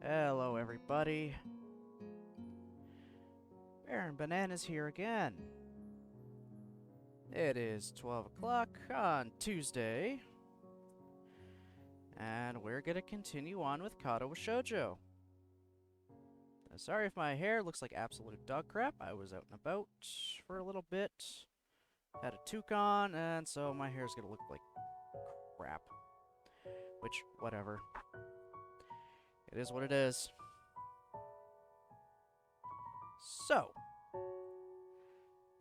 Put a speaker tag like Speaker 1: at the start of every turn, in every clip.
Speaker 1: Hello, everybody. Baron Banana's here again. It is 12 o'clock on Tuesday, and we're gonna continue on with Katawa Shoujo. Sorry if my hair looks like absolute dog crap. I was out and about for a little bit, had a toque on, and so my hair's gonna look like crap. Which, whatever. It is what it is. So,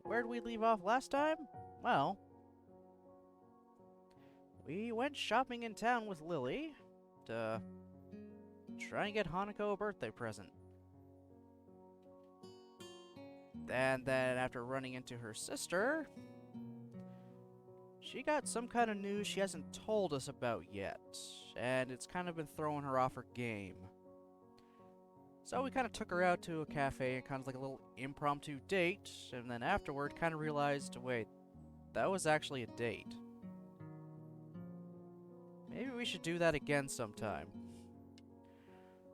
Speaker 1: where'd we leave off last time? Well, we went shopping in town with Lilly to try and get Hanako a birthday present. And then after running into her sister, she got some kind of news she hasn't told us about yet, and it's kind of been throwing her off her game. So we kind of took her out to a cafe and kind of like a little impromptu date, and then afterward kind of realized, wait, that was actually a date. Maybe we should do that again sometime.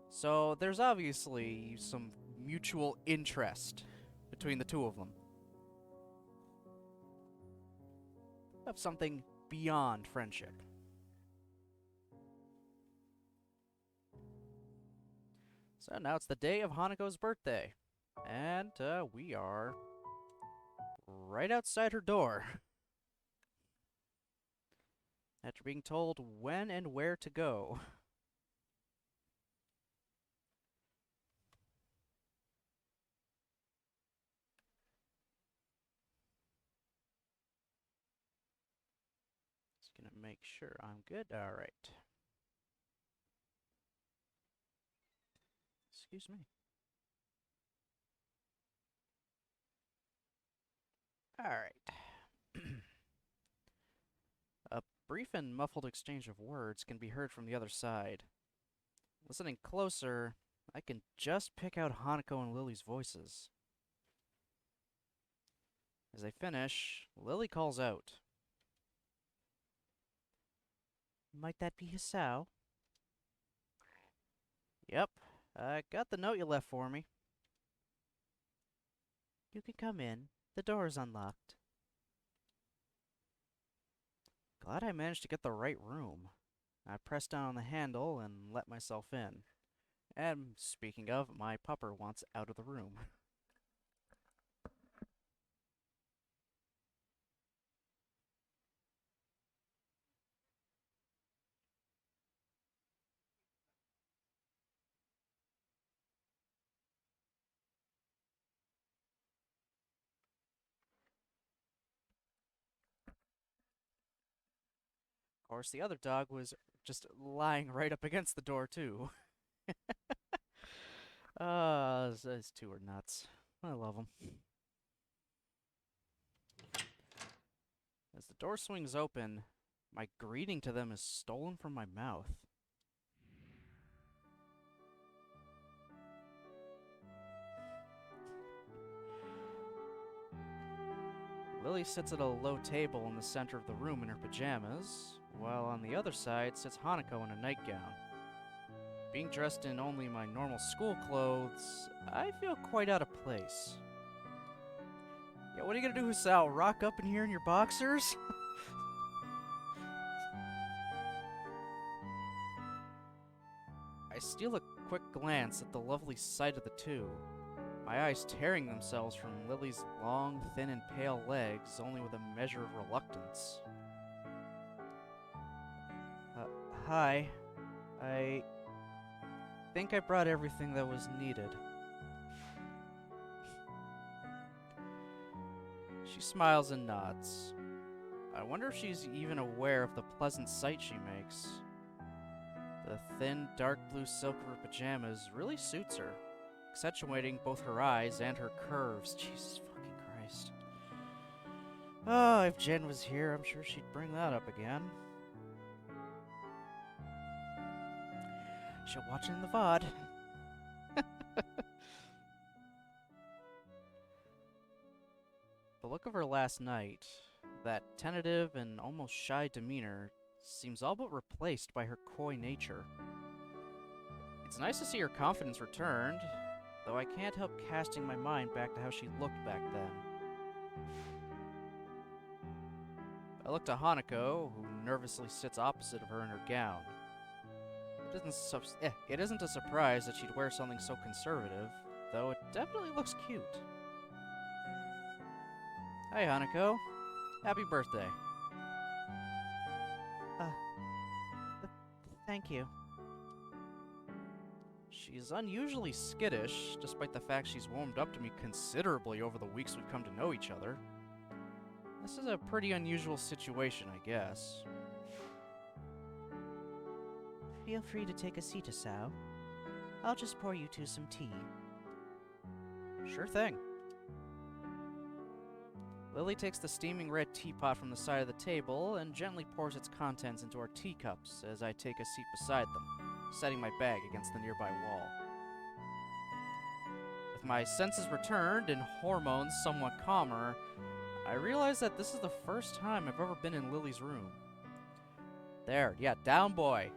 Speaker 1: So there's obviously some mutual interest between the two of them. Of something beyond friendship. So now it's the day of Hanako's birthday. And we are right outside her door. After being told when and where to go. Just gonna make sure I'm good. Alright. Excuse me. Alright. A brief and muffled exchange of words can be heard from the other side. Listening closer, I can just pick out Hanako and Lily's voices. As they finish, Lilly calls out. Might that be Hisao? Yep, I got the note you left for me. You can come in. The door is unlocked. Glad I managed to get the right room. I pressed down on the handle and let myself in. And speaking of, my pupper wants out of the room. Of course, the other dog was just lying right up against the door, too. Those two are nuts. I love them. As the door swings open, my greeting to them is stolen from my mouth. Lily sits at a low table in the center of the room in her pajamas, while on the other side sits Hanako in a nightgown. Being dressed in only my normal school clothes, I feel quite out of place. Yeah, what are you gonna do, Sal? Rock up in here in your boxers? I steal a quick glance at the lovely sight of the two, my eyes tearing themselves from Lily's long, thin, and pale legs, only with a measure of reluctance. Hi. I think I brought everything that was needed. She smiles and nods. I wonder if she's even aware of the pleasant sight she makes. The thin, dark blue silk of her pajamas really suits her, accentuating both her eyes and her curves. Jesus fucking Christ. Oh, if Jen was here, I'm sure she'd bring that up again. She'll watch it in the VOD. The look of her last night, that tentative and almost shy demeanor, seems all but replaced by her coy nature. It's nice to see her confidence returned, though I can't help casting my mind back to how she looked back then. I look to Hanako, who nervously sits opposite of her in her gown. It isn't a surprise that she'd wear something so conservative, though it definitely looks cute. Hi, Hanako. Happy birthday.
Speaker 2: Thank you.
Speaker 1: She's unusually skittish, despite the fact she's warmed up to me considerably over the weeks we've come to know each other. This is a pretty unusual situation, I guess.
Speaker 2: Feel free to take a seat, Asao. I'll just pour you two some tea.
Speaker 1: Sure thing. Lilly takes the steaming red teapot from the side of the table and gently pours its contents into our teacups as I take a seat beside them, setting my bag against the nearby wall. With my senses returned and hormones somewhat calmer, I realize that this is the first time I've ever been in Lily's room. There, yeah, down boy.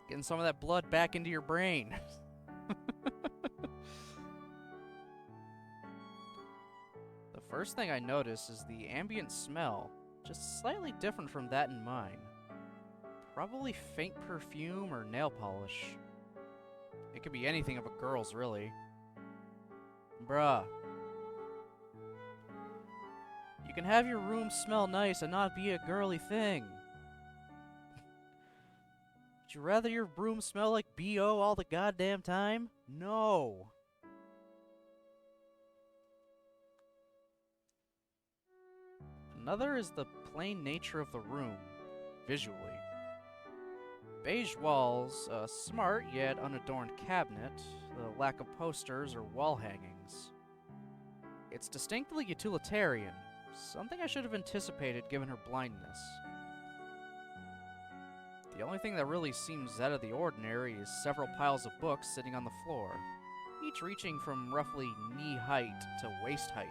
Speaker 1: Getting some of that blood back into your brain. The first thing I notice is the ambient smell, just slightly different from that in mine. Probably faint perfume or nail polish. It could be anything of a girl's, really. Bruh. You can have your room smell nice and not be a girly thing. Would you rather your room smell like B.O. all the goddamn time? No. Another is the plain nature of the room, visually. Beige walls, a smart yet unadorned cabinet, the lack of posters or wall hangings. It's distinctly utilitarian, something I should have anticipated given her blindness. The only thing that really seems out of the ordinary is several piles of books sitting on the floor, each reaching from roughly knee height to waist height.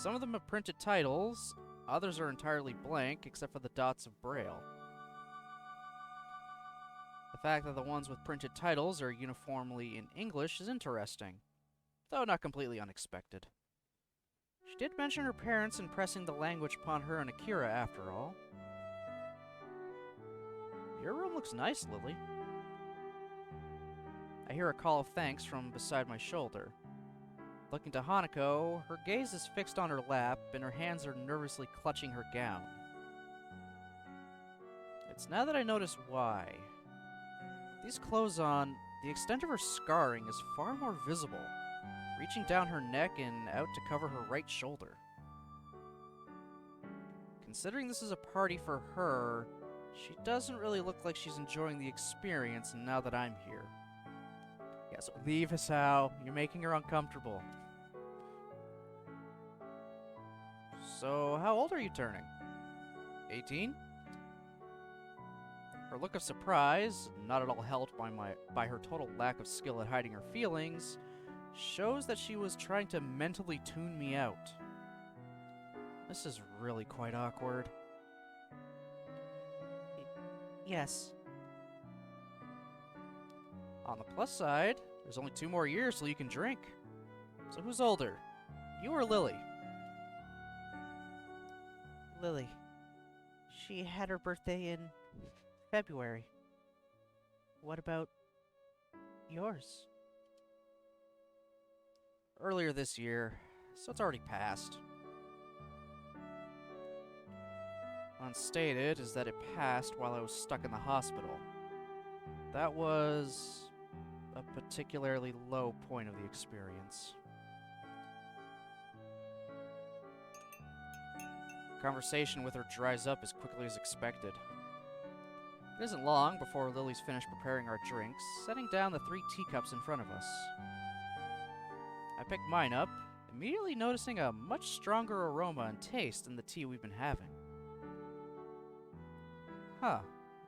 Speaker 1: Some of them have printed titles, others are entirely blank except for the dots of Braille. The fact that the ones with printed titles are uniformly in English is interesting, though not completely unexpected. She did mention her parents impressing the language upon her and Akira after all. Your room looks nice, Lily. I hear a call of thanks from beside my shoulder. Looking to Hanako, her gaze is fixed on her lap, and her hands are nervously clutching her gown. It's now that I notice why. With these clothes on, the extent of her scarring is far more visible, reaching down her neck and out to cover her right shoulder. Considering this is a party for her, she doesn't really look like she's enjoying the experience now that I'm here. Yeah, so leave Asao. You're making her uncomfortable. So, how old are you turning? 18? Her look of surprise, not at all helped by her total lack of skill at hiding her feelings, shows that she was trying to mentally tune me out. This is really quite awkward.
Speaker 2: Yes.
Speaker 1: On the plus side, there's only 2 more years till you can drink. So who's older? You or Lily?
Speaker 2: Lily. She had her birthday in February. What about yours?
Speaker 1: Earlier this year, so it's already passed. Unstated is that it passed while I was stuck in the hospital. That was a particularly low point of the experience. Conversation with her dries up as quickly as expected. It isn't long before Lily's finished preparing our drinks, setting down the 3 teacups in front of us. I pick mine up, immediately noticing a much stronger aroma and taste than the tea we've been having. Huh,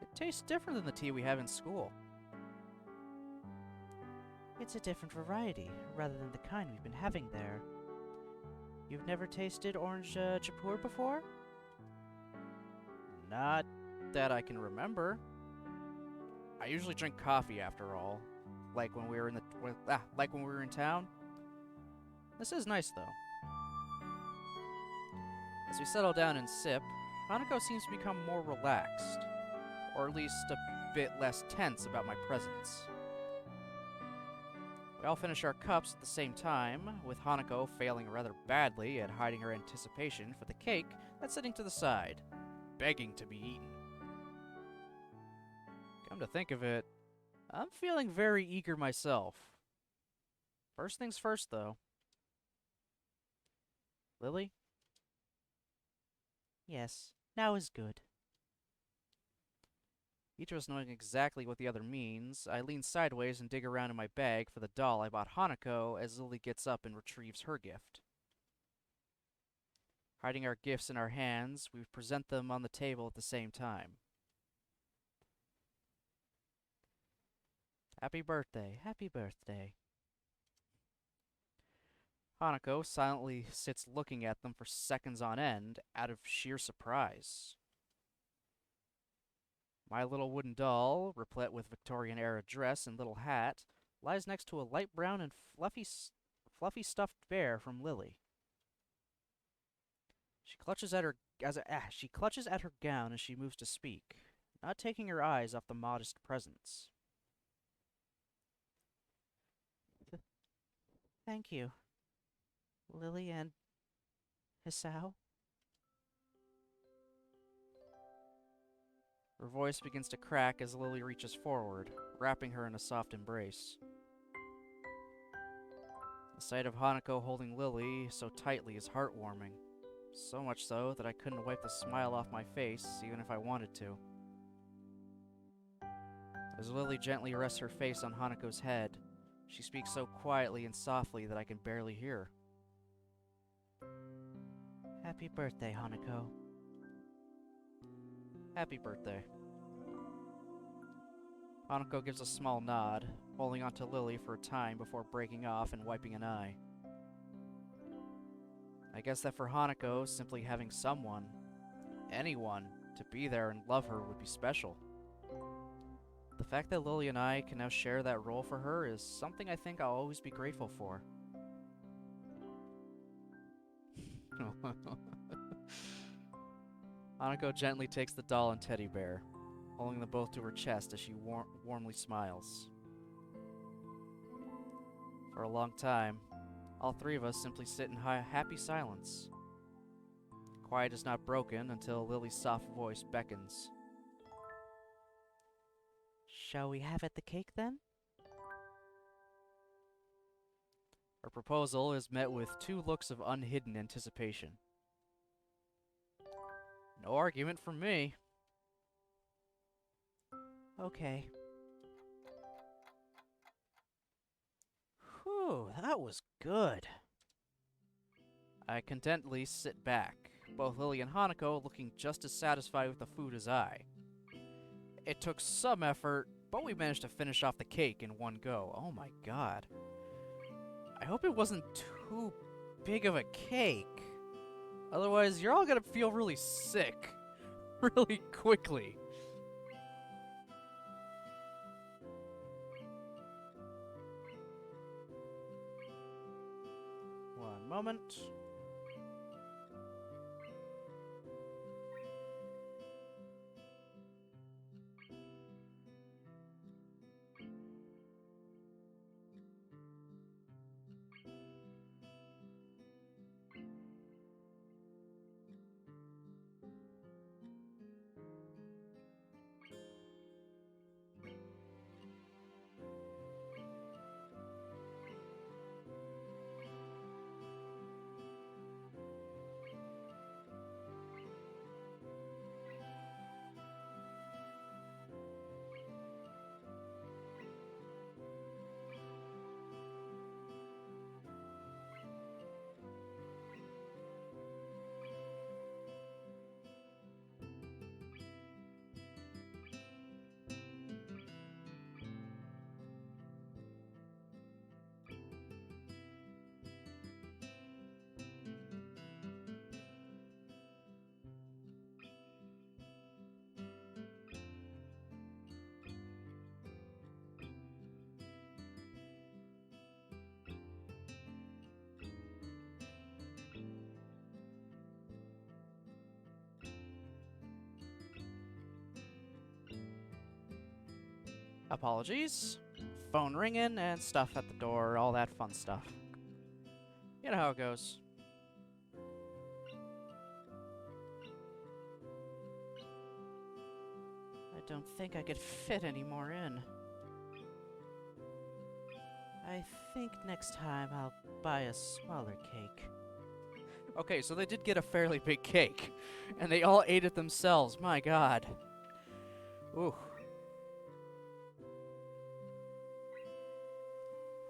Speaker 1: it tastes different than the tea we have in school.
Speaker 2: It's a different variety, rather than the kind we've been having there. You've never tasted orange Jaipur before?
Speaker 1: Not that I can remember. I usually drink coffee after all, like when we were like when we were in town. This is nice though. As we settle down and sip, Hanako seems to become more relaxed, or at least a bit less tense about my presence. We all finish our cups at the same time, with Hanako failing rather badly at hiding her anticipation for the cake that's sitting to the side, begging to be eaten. Come to think of it, I'm feeling very eager myself. First things first, though. Lily?
Speaker 2: Yes, now is good.
Speaker 1: Each of us knowing exactly what the other means, I lean sideways and dig around in my bag for the doll I bought Hanako as Lily gets up and retrieves her gift. Hiding our gifts in our hands, we present them on the table at the same time. Happy birthday, happy birthday. Hanako silently sits looking at them for seconds on end, out of sheer surprise. My little wooden doll, replete with Victorian-era dress and little hat, lies next to a light brown and fluffy stuffed bear from Lily. She clutches at her gown as she moves to speak, not taking her eyes off the modest presents.
Speaker 2: Thank you, Lily and Hisao.
Speaker 1: Her voice begins to crack as Lily reaches forward, wrapping her in a soft embrace. The sight of Hanako holding Lily so tightly is heartwarming, so much so that I couldn't wipe the smile off my face even if I wanted to. As Lily gently rests her face on Hanako's head, she speaks so quietly and softly that I can barely hear.
Speaker 2: Happy birthday, Hanako.
Speaker 1: Happy birthday. Hanako gives a small nod, holding onto Lily for a time before breaking off and wiping an eye. I guess that for Hanako, simply having someone, anyone, to be there and love her would be special. The fact that Lily and I can now share that role for her is something I think I'll always be grateful for. Hanako gently takes the doll and teddy bear, holding them both to her chest as she warmly smiles. For a long time, all three of us simply sit in happy silence. Quiet is not broken until Lily's soft voice beckons.
Speaker 2: Shall we have at the cake then?
Speaker 1: Her proposal is met with two looks of unhidden anticipation. No argument from me.
Speaker 2: Okay. Whew, that was good.
Speaker 1: I contentedly sit back, both Lily and Hanako looking just as satisfied with the food as I. It took some effort, but we managed to finish off the cake in one go. Oh my god. I hope it wasn't too big of a cake. Otherwise, you're all gonna feel really sick really quickly. One moment. Apologies. Phone ringing and stuff at the door, all that fun stuff. You know how it goes.
Speaker 2: I don't think I could fit any more in. I think next time I'll buy a smaller cake.
Speaker 1: Okay, so they did get a fairly big cake, and they all ate it themselves. My god. Ooh.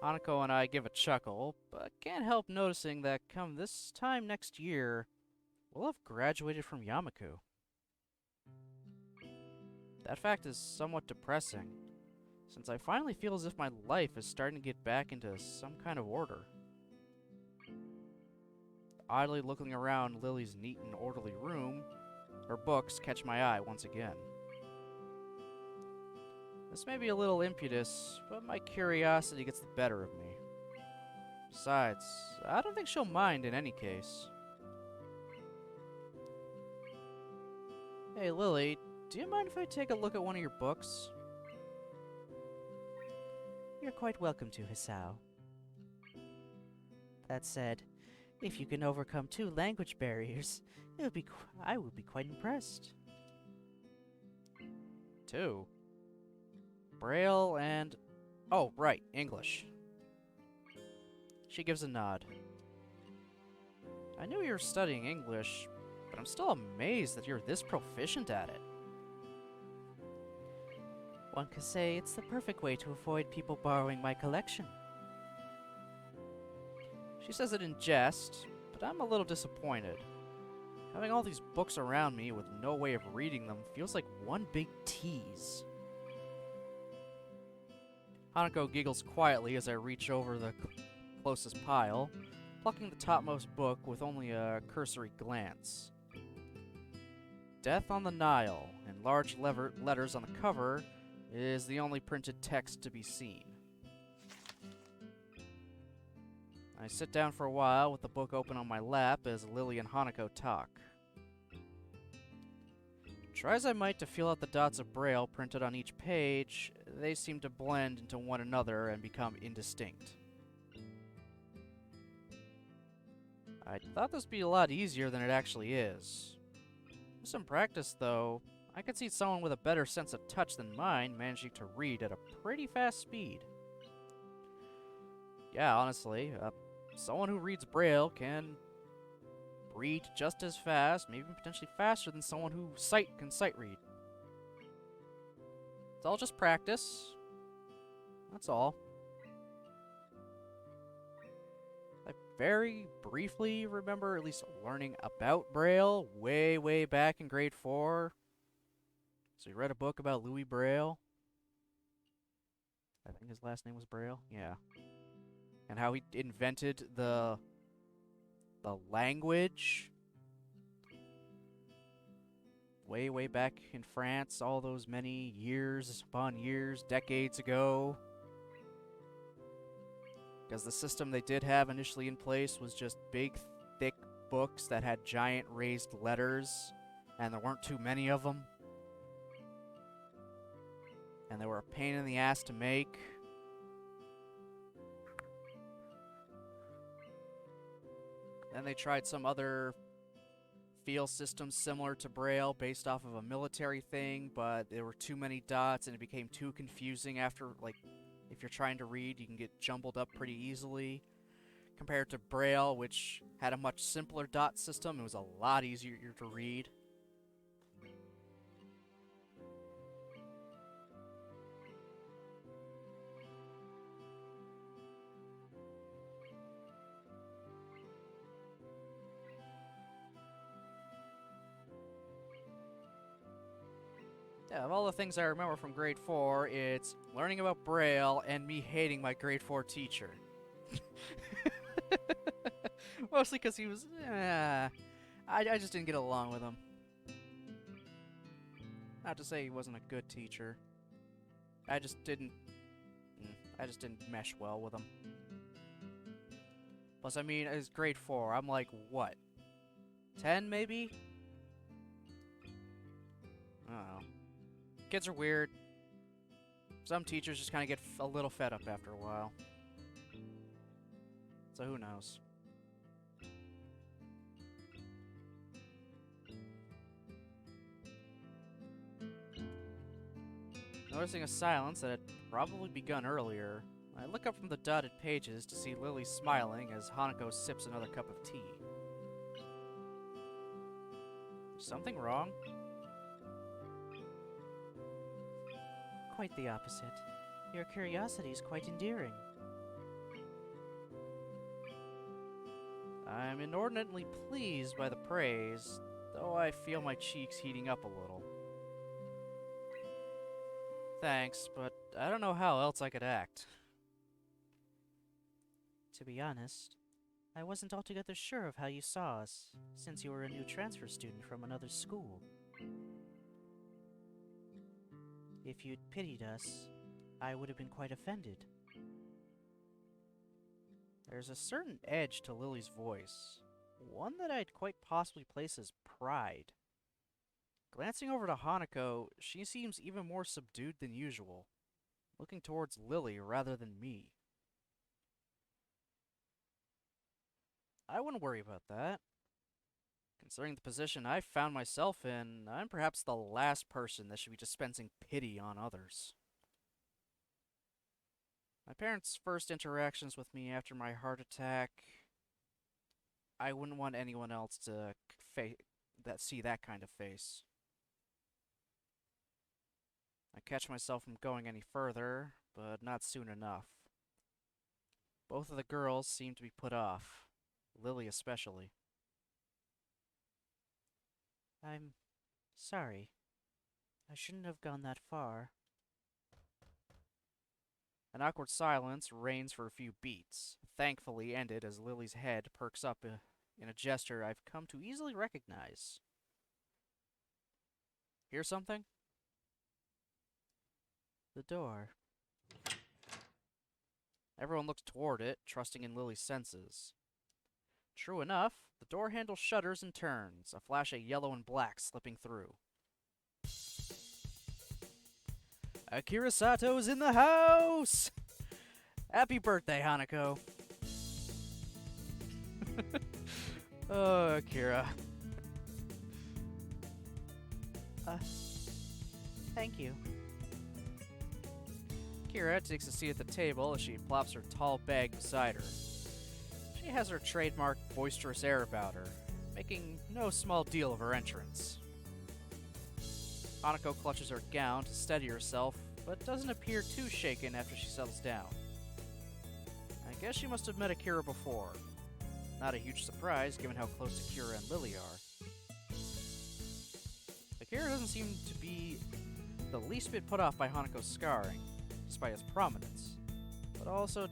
Speaker 1: Hanako and I give a chuckle, but can't help noticing that come this time next year, we'll have graduated from Yamaku. That fact is somewhat depressing, since I finally feel as if my life is starting to get back into some kind of order. Oddly looking around Lily's neat and orderly room, her books catch my eye once again. This may be a little impetus, but my curiosity gets the better of me. Besides, I don't think she'll mind in any case. Hey Lily, do you mind if I take a look at one of your books?
Speaker 2: You're quite welcome to, Hisao. That said, if you can overcome 2 language barriers, I would be quite impressed.
Speaker 1: 2? Braille and... oh, right, English. She gives a nod. I knew you were studying English, but I'm still amazed that you're this proficient at it.
Speaker 2: One could say it's the perfect way to avoid people borrowing my collection.
Speaker 1: She says it in jest, but I'm a little disappointed. Having all these books around me with no way of reading them feels like one big tease. Hanako giggles quietly as I reach over the closest pile, plucking the topmost book with only a cursory glance. Death on the Nile, in large letters on the cover, is the only printed text to be seen. I sit down for a while with the book open on my lap as Lily and Hanako talk. Try as I might to feel out the dots of Braille printed on each page, they seem to blend into one another and become indistinct. I thought this would be a lot easier than it actually is. With some practice, though, I could see someone with a better sense of touch than mine managing to read at a pretty fast speed. Yeah, honestly, someone who reads Braille can read just as fast, maybe potentially faster than someone who can sight read. It's all just practice. That's all. I very briefly remember at least learning about Braille way back in grade 4. So you read a book about Louis Braille. I think his last name was Braille. Yeah. And how he invented the language way back in France, all those many years upon years, decades ago. Because the system they did have initially in place was just big, thick books that had giant raised letters, and there weren't too many of them. And they were a pain in the ass to make. Then they tried some other feel systems similar to Braille based off of a military thing, but there were too many dots and it became too confusing after, like, if you're trying to read, you can get jumbled up pretty easily. Compared to Braille, which had a much simpler dot system, it was a lot easier to read. Yeah, of all the things I remember from grade 4, it's learning about Braille and me hating my grade 4 teacher. Mostly because he was, I just didn't get along with him. Not to say he wasn't a good teacher. I just didn't mesh well with him. Plus, I mean, it's grade 4. I'm like, what? 10 maybe? I don't know. Kids are weird. Some teachers just kind of get a little fed up after a while. So who knows? Noticing a silence that had probably begun earlier, I look up from the dotted pages to see Lilly smiling as Hanako sips another cup of tea. Something wrong?
Speaker 2: Quite the opposite. Your curiosity is quite endearing.
Speaker 1: I'm inordinately pleased by the praise, though I feel my cheeks heating up a little. Thanks, but I don't know how else I could act.
Speaker 2: To be honest, I wasn't altogether sure of how you saw us, since you were a new transfer student from another school. If you'd pitied us, I would have been quite offended.
Speaker 1: There's a certain edge to Lily's voice, one that I'd quite possibly place as pride. Glancing over to Hanako, she seems even more subdued than usual, looking towards Lilly rather than me. I wouldn't worry about that. Considering the position I've found myself in, I'm perhaps the last person that should be dispensing pity on others. My parents' first interactions with me after my heart attack, I wouldn't want anyone else to see that kind of face. I catch myself from going any further, but not soon enough. Both of the girls seem to be put off, Lilly especially.
Speaker 2: I'm sorry. I shouldn't have gone that far.
Speaker 1: An awkward silence reigns for a few beats, thankfully ended as Lily's head perks up in a gesture I've come to easily recognize. Hear something?
Speaker 2: The door.
Speaker 1: Everyone looks toward it, trusting in Lily's senses. True enough, the door handle shudders and turns, a flash of yellow and black slipping through. Akira Sato's in the house! Happy birthday, Hanako! Oh, Akira.
Speaker 2: Thank you.
Speaker 1: Akira takes a seat at the table as she plops her tall bag beside her. She has her trademark boisterous air about her, making no small deal of her entrance. Hanako clutches her gown to steady herself, but doesn't appear too shaken after she settles down. I guess she must have met Akira before. Not a huge surprise, given how close Akira and Lilly are. Akira doesn't seem to be the least bit put off by Hanako's scarring, despite its prominence, but also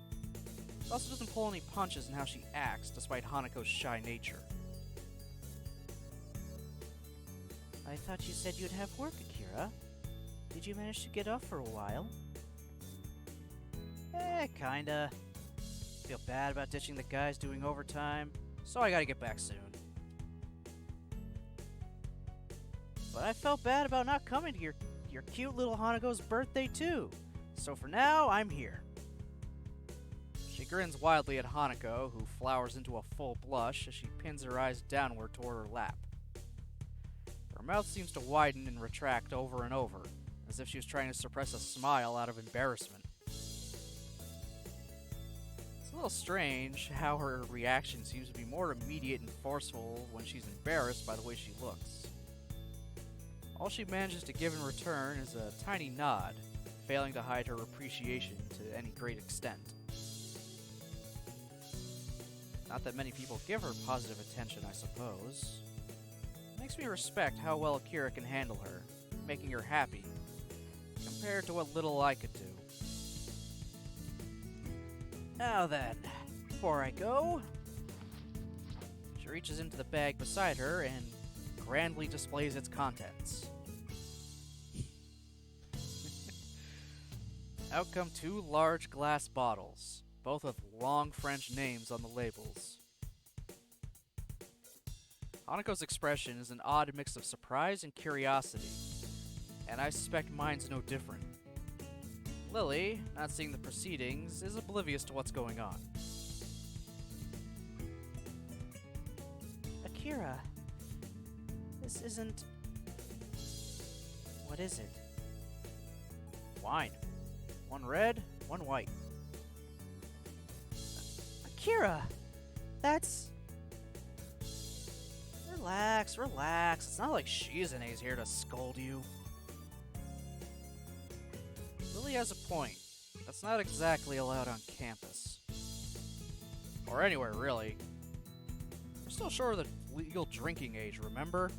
Speaker 1: doesn't pull any punches in how she acts, despite Hanako's shy nature.
Speaker 2: I thought you said you'd have work, Akira. Did you manage to get off for a while?
Speaker 1: Kinda. Feel bad about ditching the guys doing overtime, so I gotta get back soon. But I felt bad about not coming to your cute little Hanako's birthday too, so for now, I'm here. She grins wildly at Hanako, who flowers into a full blush as she pins her eyes downward toward her lap. Her mouth seems to widen and retract over and over, as if she was trying to suppress a smile out of embarrassment. It's a little strange how her reaction seems to be more immediate and forceful when she's embarrassed by the way she looks. All she manages to give in return is a tiny nod, failing to hide her appreciation to any great extent. Not that many people give her positive attention, I suppose. It makes me respect how well Akira can handle her, making her happy, compared to what little I could do. Now then, before I go... She reaches into the bag beside her and grandly displays its contents. Out come 2 large glass bottles, both with long French names on the labels. Hanako's expression is an odd mix of surprise and curiosity, and I suspect mine's no different. Lily, not seeing the proceedings, is oblivious to what's going on.
Speaker 2: Akira, this isn't... What is it?
Speaker 1: Wine. One red, one white.
Speaker 2: Akira! That's...
Speaker 1: Relax, relax. It's not like Shizune's here to scold you. Lily has a point. That's not exactly allowed on campus. Or anywhere, really. We're still short of the legal drinking age, remember?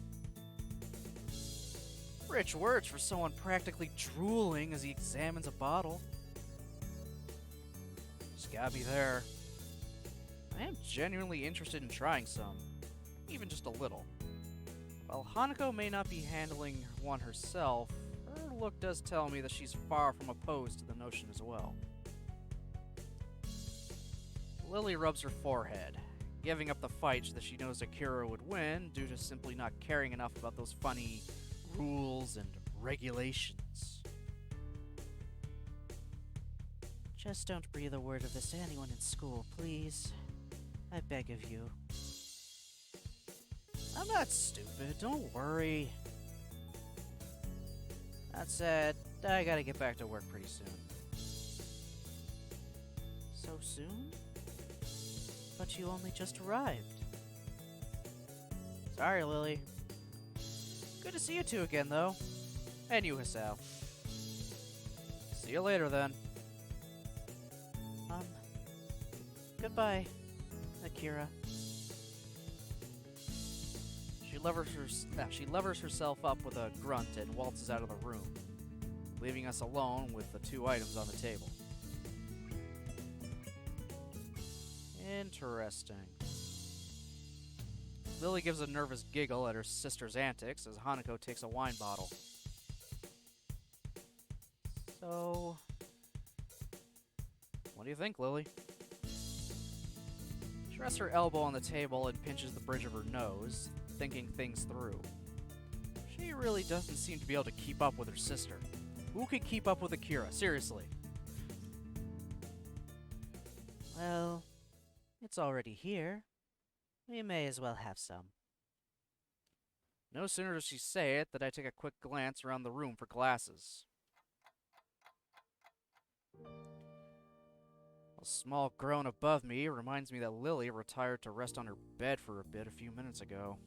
Speaker 1: Rich words for someone practically drooling as he examines a bottle. Just got me there. I am genuinely interested in trying some. Even just a little. While Hanako may not be handling one herself, her look does tell me that she's far from opposed to the notion as well. Lily rubs her forehead, giving up the fight that she knows Akira would win due to simply not caring enough about those funny rules and regulations.
Speaker 2: Just don't breathe a word of this to anyone in school, please. I beg of you.
Speaker 1: I'm not stupid, don't worry. That said, I gotta get back to work pretty soon.
Speaker 2: So soon? But you only just arrived.
Speaker 1: Sorry, Lily. Good to see you two again, though. And you, Hisao. See you later, then.
Speaker 2: Goodbye, Akira.
Speaker 1: She levers herself up with a grunt and waltzes out of the room, leaving us alone with the two items on the table. Interesting. Lily gives a nervous giggle at her sister's antics as Hanako takes a wine bottle.
Speaker 2: So...
Speaker 1: What do you think, Lily? She rests her elbow on the table and pinches the bridge of her nose, thinking things through. She really doesn't seem to be able to keep up with her sister. Who could keep up with Akira? Seriously.
Speaker 2: Well, it's already here. We may as well have some.
Speaker 1: No sooner does she say it than I take a quick glance around the room for glasses. A small groan above me reminds me that Lily retired to rest on her bed for a bit a few minutes ago.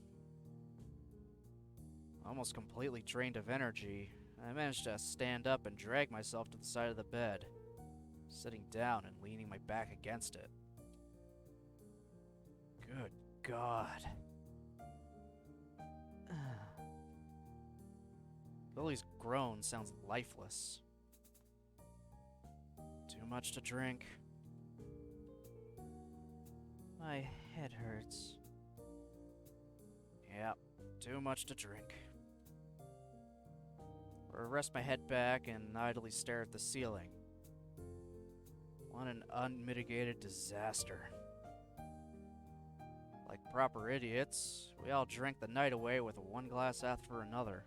Speaker 1: Almost completely drained of energy, I managed to stand up and drag myself to the side of the bed, sitting down and leaning my back against it. Good God. Lily's groan sounds lifeless. Too much to drink.
Speaker 2: My head hurts.
Speaker 1: Yep, too much to drink. Or rest my head back and idly stare at the ceiling. What an unmitigated disaster. Like proper idiots, we all drank the night away with one glass after another.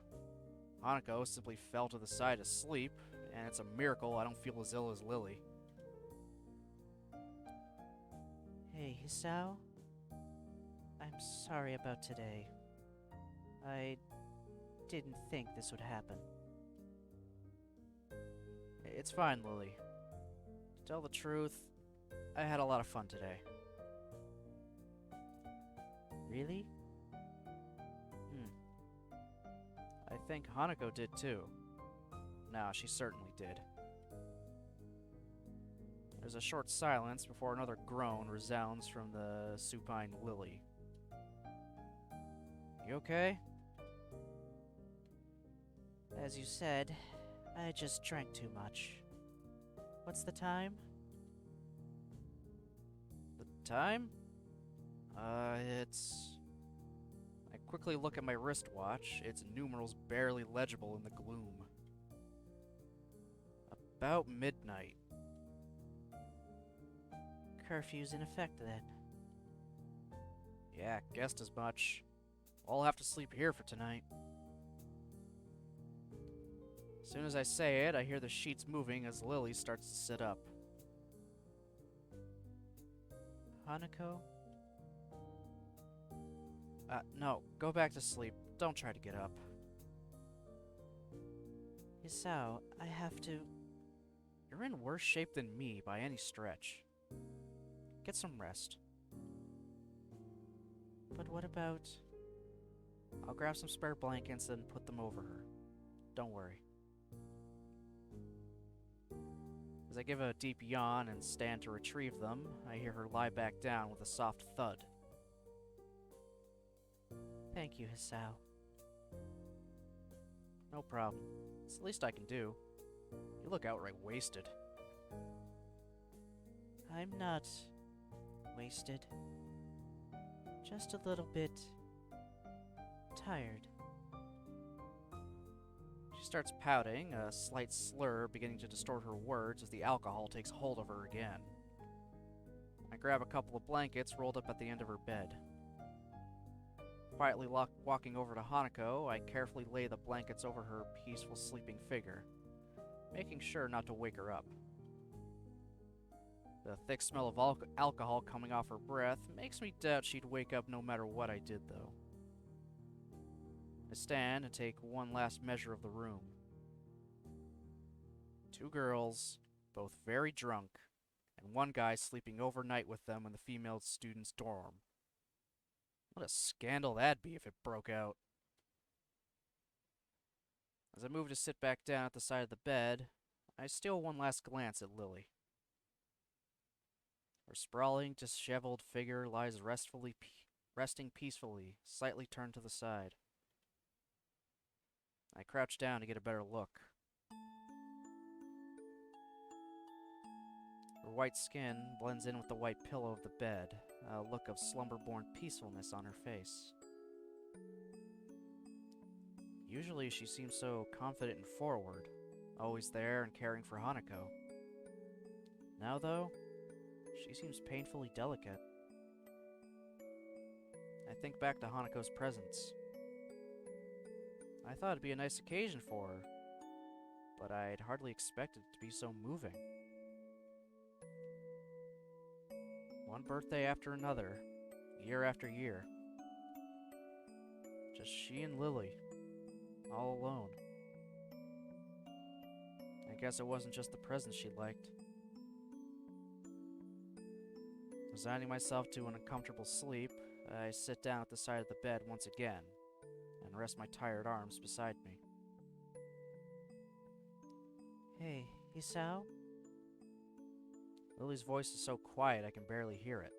Speaker 1: Hanako simply fell to the side asleep, and it's a miracle I don't feel as ill as Lily.
Speaker 2: Hey, Hisao? I'm sorry about today. I didn't think this would happen.
Speaker 1: It's fine, Lily. To tell the truth, I had a lot of fun today.
Speaker 2: Really?
Speaker 1: I think Hanako did too. No, she certainly did. There's a short silence before another groan resounds from the supine Lily. You okay?
Speaker 2: As you said, I just drank too much. What's the time?
Speaker 1: The time? It's... I quickly look at my wristwatch, its numerals barely legible in the gloom. About midnight.
Speaker 2: Curfew's in effect then.
Speaker 1: Yeah, guessed as much. I'll have to sleep here for tonight. As soon as I say it, I hear the sheets moving as Lilly starts to sit up.
Speaker 2: Hanako?
Speaker 1: No, go back to sleep. Don't try to get up.
Speaker 2: Isao, I have to...
Speaker 1: You're in worse shape than me by any stretch. Get some rest.
Speaker 2: But what about...
Speaker 1: I'll grab some spare blankets and put them over her. Don't worry. As I give a deep yawn and stand to retrieve them, I hear her lie back down with a soft thud.
Speaker 2: Thank you, Hisao.
Speaker 1: No problem. It's the least I can do. You look outright wasted.
Speaker 2: I'm not... wasted. Just a little bit... tired.
Speaker 1: She starts pouting, a slight slur beginning to distort her words as the alcohol takes hold of her again. I grab a couple of blankets rolled up at the end of her bed. Quietly walking over to Hanako, I carefully lay the blankets over her peaceful sleeping figure, making sure not to wake her up. The thick smell of alcohol coming off her breath makes me doubt she'd wake up no matter what I did, though. I stand and take one last measure of the room. 2 girls, both very drunk, and one guy sleeping overnight with them in the female student's dorm. What a scandal that'd be if it broke out. As I move to sit back down at the side of the bed, I steal one last glance at Lilly. Her sprawling, disheveled figure lies resting peacefully, slightly turned to the side. I crouch down to get a better look. Her white skin blends in with the white pillow of the bed, a look of slumber-born peacefulness on her face. Usually she seems so confident and forward, always there and caring for Hanako. Now, though, she seems painfully delicate. I think back to Hanako's presence. I thought it'd be a nice occasion for her, but I'd hardly expected it to be so moving. One birthday after another, year after year. Just she and Lilly, all alone. I guess it wasn't just the presents she liked. Resigning myself to an uncomfortable sleep, I sit down at the side of the bed once again and rest my tired arms beside me.
Speaker 2: Hey, Isao?
Speaker 1: Lily's voice is so quiet I can barely hear it.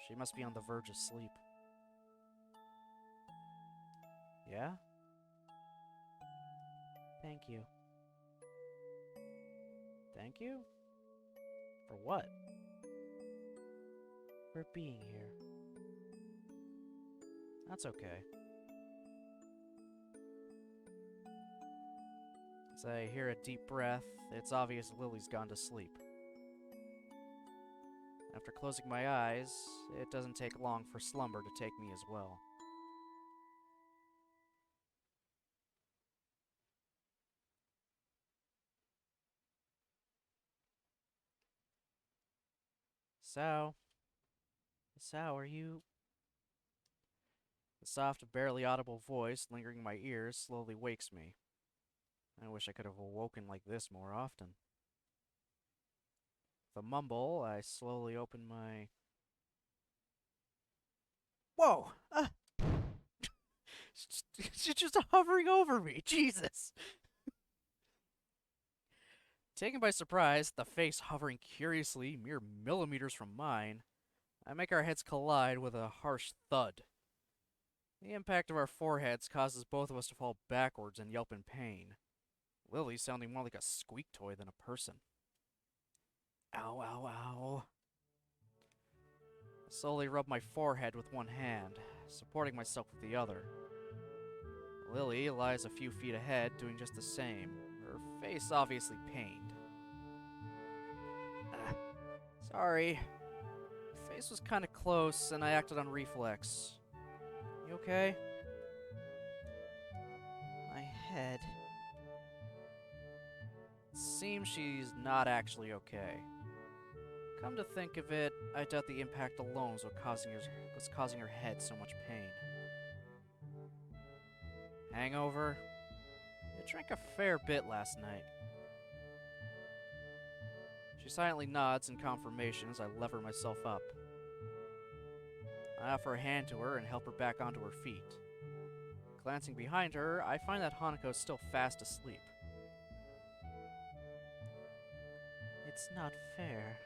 Speaker 1: She must be on the verge of sleep. Yeah?
Speaker 2: Thank you.
Speaker 1: Thank you? For what?
Speaker 2: For being here.
Speaker 1: That's okay. As I hear a deep breath, it's obvious Lily's gone to sleep. After closing my eyes, it doesn't take long for slumber to take me as well. Sao?
Speaker 2: Isao, are you...
Speaker 1: The soft, barely audible voice lingering in my ears slowly wakes me. I wish I could have awoken like this more often. With a mumble, I slowly open my... Whoa! She's just hovering over me! Jesus! Taken by surprise, the face hovering curiously mere millimeters from mine, I make our heads collide with a harsh thud. The impact of our foreheads causes both of us to fall backwards and yelp in pain. Lily sounding more like a squeak toy than a person. Ow, ow, ow. I slowly rub my forehead with one hand, supporting myself with the other. Lily lies a few feet ahead, doing just the same, her face obviously pained. Sorry. Your face was kinda close, and I acted on reflex. You okay?
Speaker 2: My head...
Speaker 1: seems she's not actually okay. Come to think of it, I doubt the impact alone was causing her head so much pain. Hangover? I drank a fair bit last night. She silently nods in confirmation as I lever myself up. I offer a hand to her and help her back onto her feet. Glancing behind her, I find that Hanako is still fast asleep.
Speaker 2: It's not fair.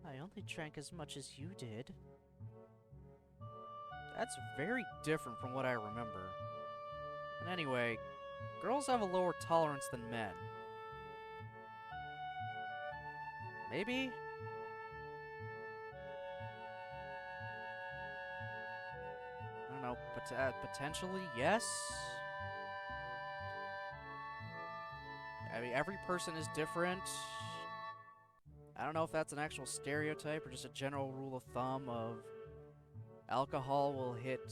Speaker 2: I only drank as much as you did.
Speaker 1: That's very different from what I remember. And anyway, girls have a lower tolerance than men. Maybe? I don't know, potentially, yes? I mean, every person is different. I don't know if that's an actual stereotype or just a general rule of thumb of alcohol will hit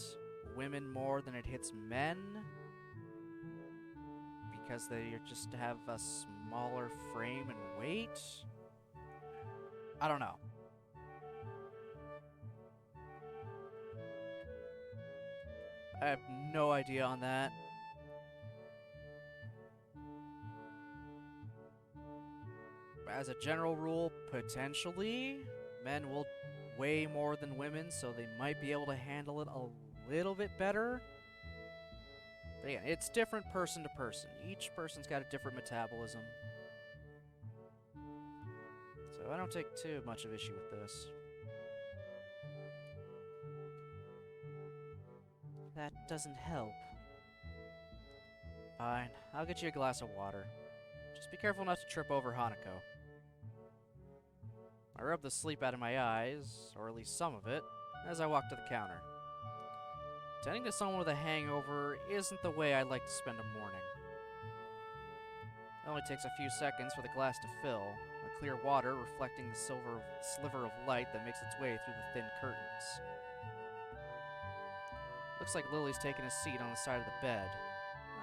Speaker 1: women more than it hits men because they just have a smaller frame and weight. I don't know. I have no idea on that. As a general rule, potentially, men will weigh more than women, so they might be able to handle it a little bit better. But yeah, it's different person to person. Each person's got a different metabolism. So I don't take too much of issue with this.
Speaker 2: That doesn't help.
Speaker 1: Fine, I'll get you a glass of water. Just be careful not to trip over Hanako. I rub the sleep out of my eyes, or at least some of it, as I walk to the counter. Tending to someone with a hangover isn't the way I like to spend a morning. It only takes a few seconds for the glass to fill, a clear water reflecting the sliver of light that makes its way through the thin curtains. Looks like Lily's taking a seat on the side of the bed.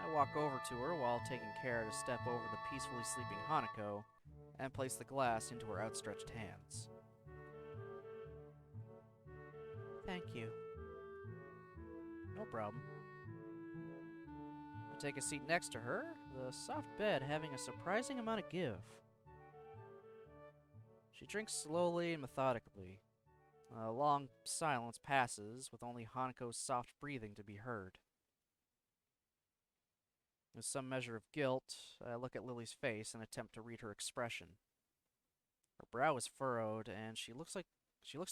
Speaker 1: I walk over to her while taking care to step over the peacefully sleeping Hanako and place the glass into her outstretched hands.
Speaker 2: Thank you.
Speaker 1: No problem. I take a seat next to her, the soft bed having a surprising amount of give. She drinks slowly and methodically. A long silence passes, with only Hanako's soft breathing to be heard. With some measure of guilt, I look at Lily's face and attempt to read her expression. Her brow is furrowed, and she looks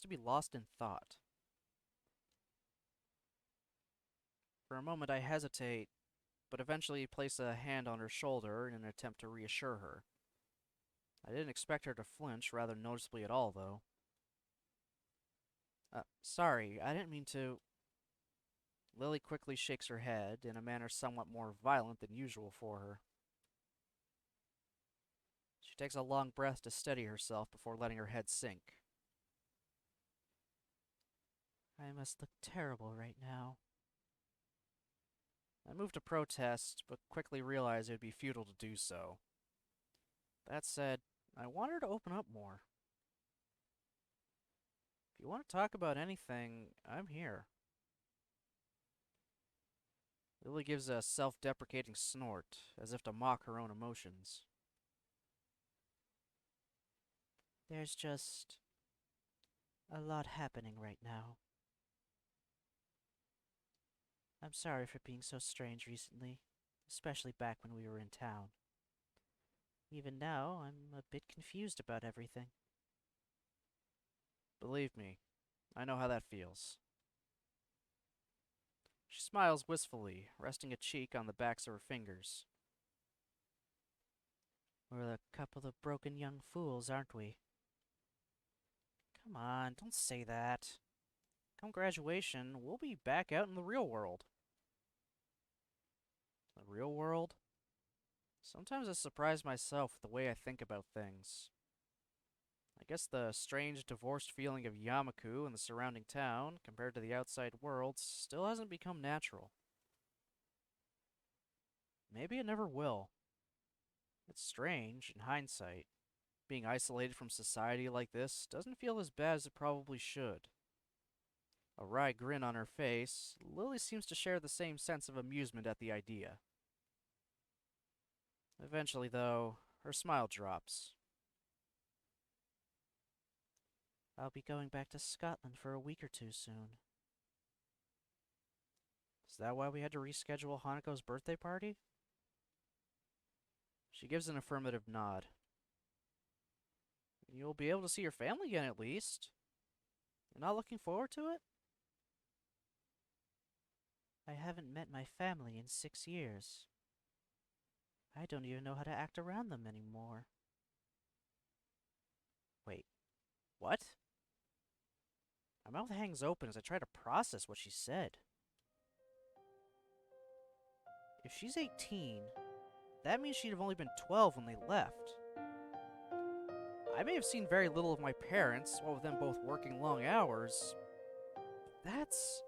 Speaker 1: to be lost in thought. For a moment I hesitate, but eventually place a hand on her shoulder in an attempt to reassure her. I didn't expect her to flinch rather noticeably at all, though. Sorry, I didn't mean to... Lily quickly shakes her head in a manner somewhat more violent than usual for her. She takes a long breath to steady herself before letting her head sink.
Speaker 2: I must look terrible right now.
Speaker 1: I move to protest, but quickly realize it would be futile to do so. That said, I want her to open up more. If you want to talk about anything, I'm here. Lily gives a self-deprecating snort, as if to mock her own emotions.
Speaker 2: There's just a lot happening right now. I'm sorry for being so strange recently, especially back when we were in town. Even now, I'm a bit confused about everything.
Speaker 1: Believe me, I know how that feels. She smiles wistfully, resting a cheek on the backs of her fingers.
Speaker 2: We're a couple of broken young fools, aren't we?
Speaker 1: Come on, don't say that. Come graduation, we'll be back out in the real world. The real world? Sometimes I surprise myself with the way I think about things. I guess the strange divorced feeling of Yamaku and the surrounding town, compared to the outside world, still hasn't become natural. Maybe it never will. It's strange, in hindsight. Being isolated from society like this doesn't feel as bad as it probably should. A wry grin on her face, Lily seems to share the same sense of amusement at the idea. Eventually, though, her smile drops.
Speaker 2: I'll be going back to Scotland for a week or two soon.
Speaker 1: Is that why we had to reschedule Hanako's birthday party? She gives an affirmative nod. You'll be able to see your family again at least. You're not looking forward to it?
Speaker 2: I haven't met my family in 6 years. I don't even know how to act around them anymore.
Speaker 1: Wait, what? My mouth hangs open as I try to process what she said. If she's 18, that means she'd have only been 12 when they left. I may have seen very little of my parents, what with them both working long hours. That's...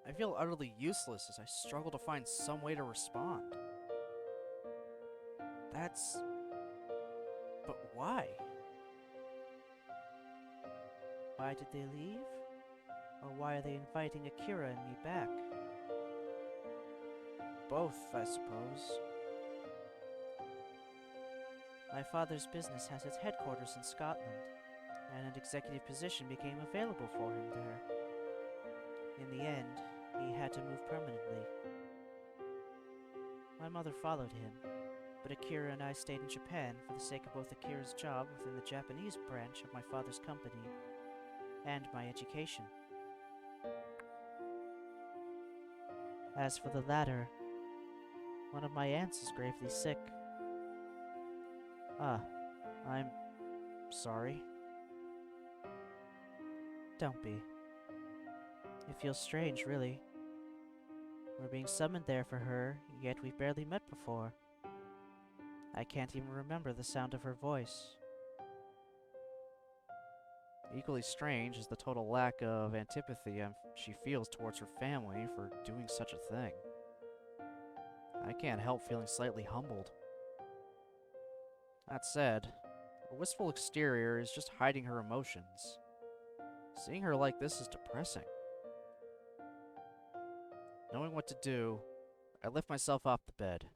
Speaker 1: I feel utterly useless as I struggle to find some way to respond. That's... But why?
Speaker 2: Why did they leave? Or why are they inviting Akira and me back?
Speaker 1: Both, I suppose.
Speaker 2: My father's business has its headquarters in Scotland, and an executive position became available for him there. In the end, he had to move permanently. My mother followed him, but Akira and I stayed in Japan for the sake of both Akira's job within the Japanese branch of my father's company and my education. As for the latter, one of my aunts is gravely sick.
Speaker 1: I'm sorry.
Speaker 2: Don't be. It feels strange, really. We're being summoned there for her, yet we've barely met before. I can't even remember the sound of her voice.
Speaker 1: Equally strange is the total lack of antipathy she feels towards her family for doing such a thing. I can't help feeling slightly humbled. That said, her wistful exterior is just hiding her emotions. Seeing her like this is depressing. Knowing what to do, I lift myself off the bed.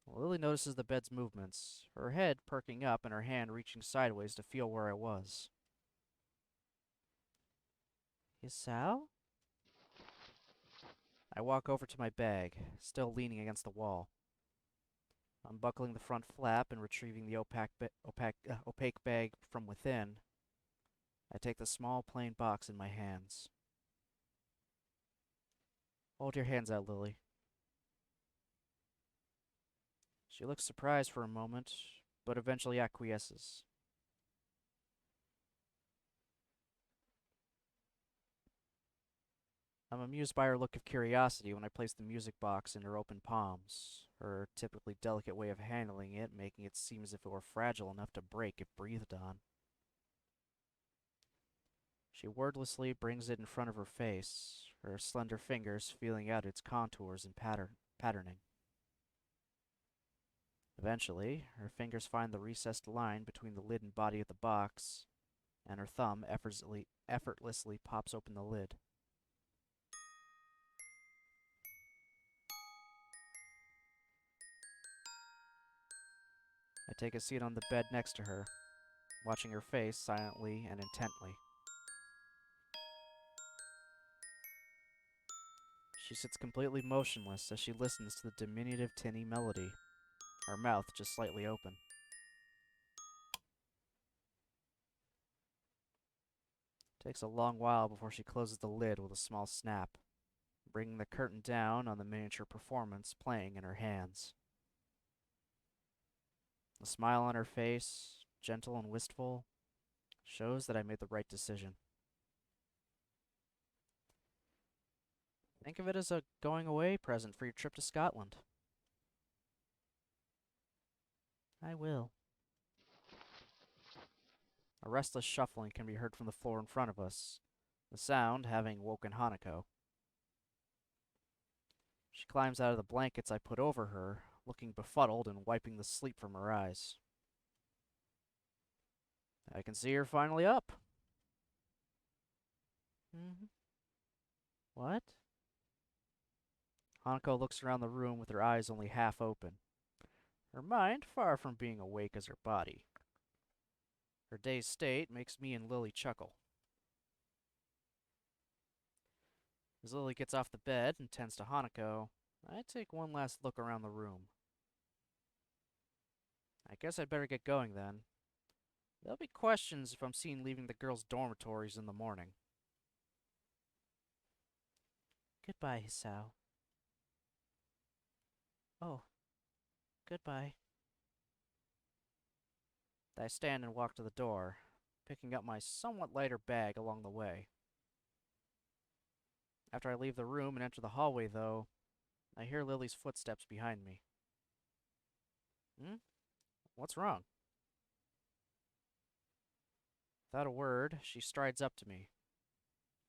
Speaker 1: Lily notices the bed's movements, her head perking up and her hand reaching sideways to feel where I was.
Speaker 2: Isao?
Speaker 1: I walk over to my bag, still leaning against the wall. Unbuckling the front flap and retrieving the opaque bag from within, I take the small plain box in my hands. Hold your hands out, Lily. She looks surprised for a moment, but eventually acquiesces. I'm amused by her look of curiosity when I place the music box in her open palms, her typically delicate way of handling it making it seem as if it were fragile enough to break if breathed on. She wordlessly brings it in front of her face, her slender fingers feeling out its contours and patterning. Eventually, her fingers find the recessed line between the lid and body of the box, and her thumb effortlessly pops open the lid. I take a seat on the bed next to her, watching her face silently and intently. She sits completely motionless as she listens to the diminutive tinny melody, her mouth just slightly open. It takes a long while before she closes the lid with a small snap, bringing the curtain down on the miniature performance playing in her hands. The smile on her face, gentle and wistful, shows that I made the right decision. Think of it as a going-away present for your trip to Scotland.
Speaker 2: I will.
Speaker 1: A restless shuffling can be heard from the floor in front of us, the sound having woken Hanako. She climbs out of the blankets I put over her, looking befuddled and wiping the sleep from her eyes. I can see you're finally up.
Speaker 2: Mm-hmm. What?
Speaker 1: Hanako looks around the room with her eyes only half open, her mind far from being awake as her body. Her dazed state makes me and Lilly chuckle. As Lilly gets off the bed and tends to Hanako, I take one last look around the room. I guess I'd better get going then. There'll be questions if I'm seen leaving the girls' dormitories in the morning.
Speaker 2: Goodbye, Hisao. Oh, goodbye.
Speaker 1: I stand and walk to the door, picking up my somewhat lighter bag along the way. After I leave the room and enter the hallway, though, I hear Lily's footsteps behind me. What's wrong? Without a word, she strides up to me.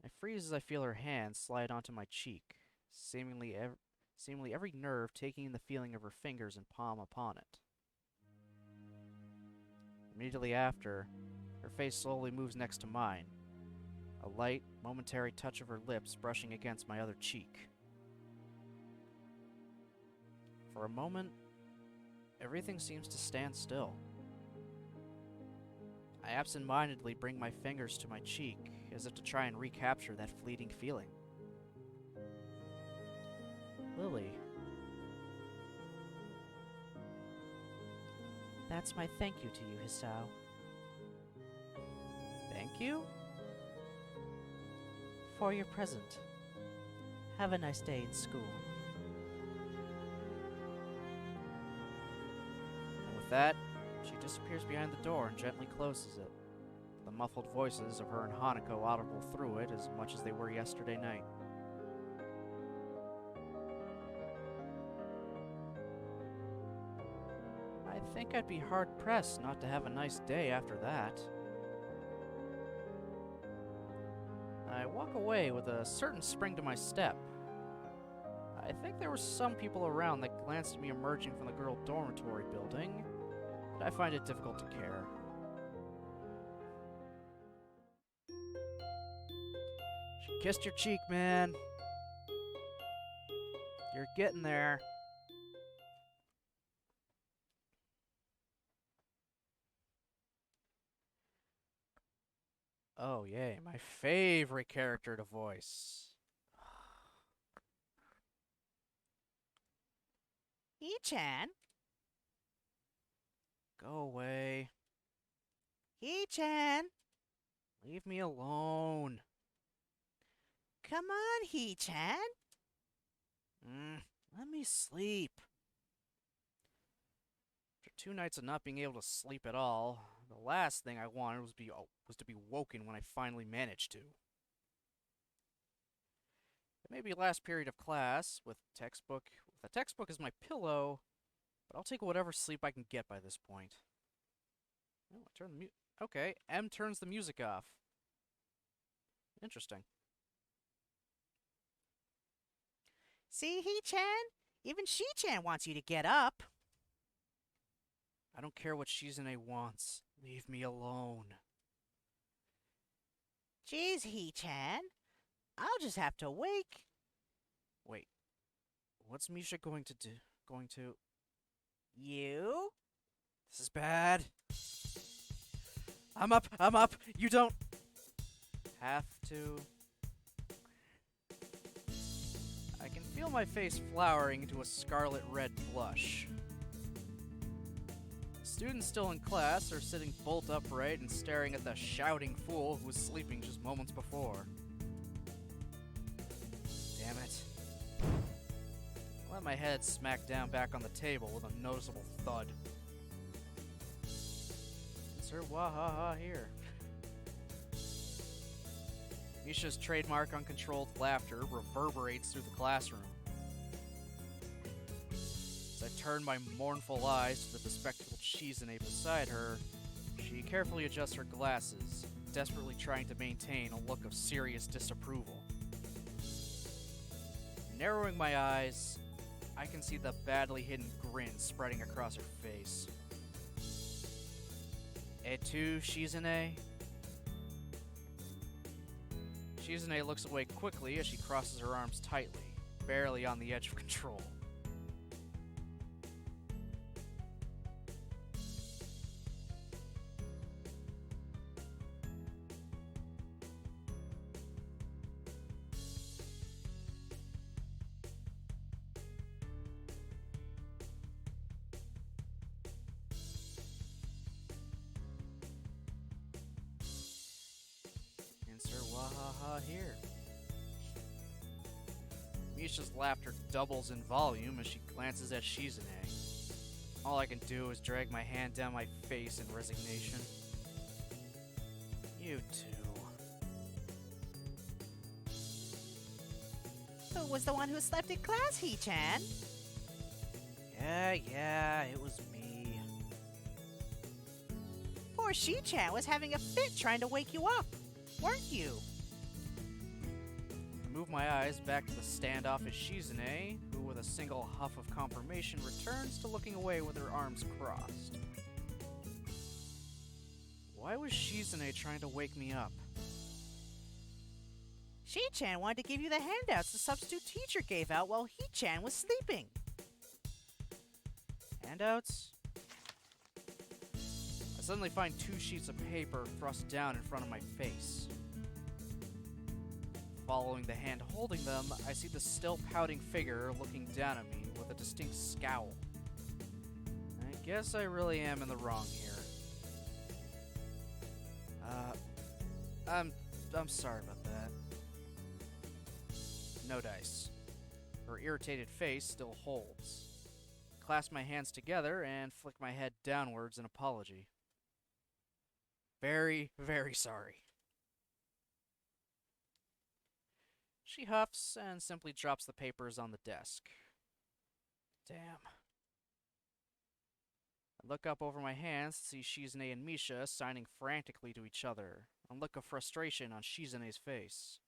Speaker 1: I freeze as I feel her hand slide onto my cheek, seemingly every nerve taking in the feeling of her fingers and palm upon it. Immediately after, her face slowly moves next to mine, a light, momentary touch of her lips brushing against my other cheek. For a moment, everything seems to stand still. I absent-mindedly bring my fingers to my cheek, as if to try and recapture that fleeting feeling.
Speaker 2: Lilly. That's my thank you to you, Hisao.
Speaker 1: Thank you?
Speaker 2: For your present. Have a nice day in school.
Speaker 1: And with that, she disappears behind the door and gently closes it, the muffled voices of her and Hanako audible through it as much as they were yesterday night. I think I'd be hard-pressed not to have a nice day after that. I walk away with a certain spring to my step. I think there were some people around that glanced at me emerging from the girl dormitory building, but I find it difficult to care. She kissed your cheek, man. You're getting there. Oh, yay, my favorite character to voice.
Speaker 2: Hee-chan?
Speaker 1: Go away.
Speaker 2: Hee-chan?
Speaker 1: Leave me alone.
Speaker 2: Come on, Hee-chan?
Speaker 1: Let me sleep. After 2 nights of not being able to sleep at all, the last thing I wanted was to be woken when I finally managed to. It may be last period of class with a textbook as my pillow, but I'll take whatever sleep I can get by this point. Oh, okay, M turns the music off. Interesting.
Speaker 2: See, Hee-chan? Even She-chan wants you to get up.
Speaker 1: I don't care what Shizune wants. Leave me alone.
Speaker 2: Jeez, Hee-chan. I'll just have to wake.
Speaker 1: Wait. What's Misha going to do?
Speaker 2: You?
Speaker 1: This is bad. I'm up. You don't have to. I can feel my face flowering into a scarlet red blush. Students still in class are sitting bolt upright and staring at the shouting fool who was sleeping just moments before. Damn it. I let my head smack down back on the table with a noticeable thud. Insert wahaha here. Misha's trademark uncontrolled laughter reverberates through the classroom. As I turn my mournful eyes to the bespectacled Shizune beside her, she carefully adjusts her glasses, desperately trying to maintain a look of serious disapproval. Narrowing my eyes, I can see the badly hidden grin spreading across her face. Et tu, Shizune? Shizune looks away quickly as she crosses her arms tightly, barely on the edge of control. Insert wahaha here. Misha's laughter doubles in volume as she glances at Shizune. All I can do is drag my hand down my face in resignation. You two.
Speaker 2: Who was the one who slept in class, He-chan?
Speaker 1: Yeah, it was me.
Speaker 2: Poor She-chan was having a fit trying to wake you up, weren't you?
Speaker 1: I move my eyes back to the standoffish Shizune, who with a single huff of confirmation returns to looking away with her arms crossed. Why was Shizune trying to wake me up?
Speaker 2: She-chan wanted to give you the handouts the substitute teacher gave out while He-chan was sleeping.
Speaker 1: Handouts? I suddenly find 2 sheets of paper thrust down in front of my face. Following the hand holding them, I see the still pouting figure looking down at me with a distinct scowl. I guess I really am in the wrong here. I'm sorry about that. No dice. Her irritated face still holds. I clasp my hands together and flick my head downwards in apology. Very, very sorry. She huffs and simply drops the papers on the desk. Damn. I look up over my hands to see Shizune and Misha signing frantically to each other, a look of frustration on Shizune's face.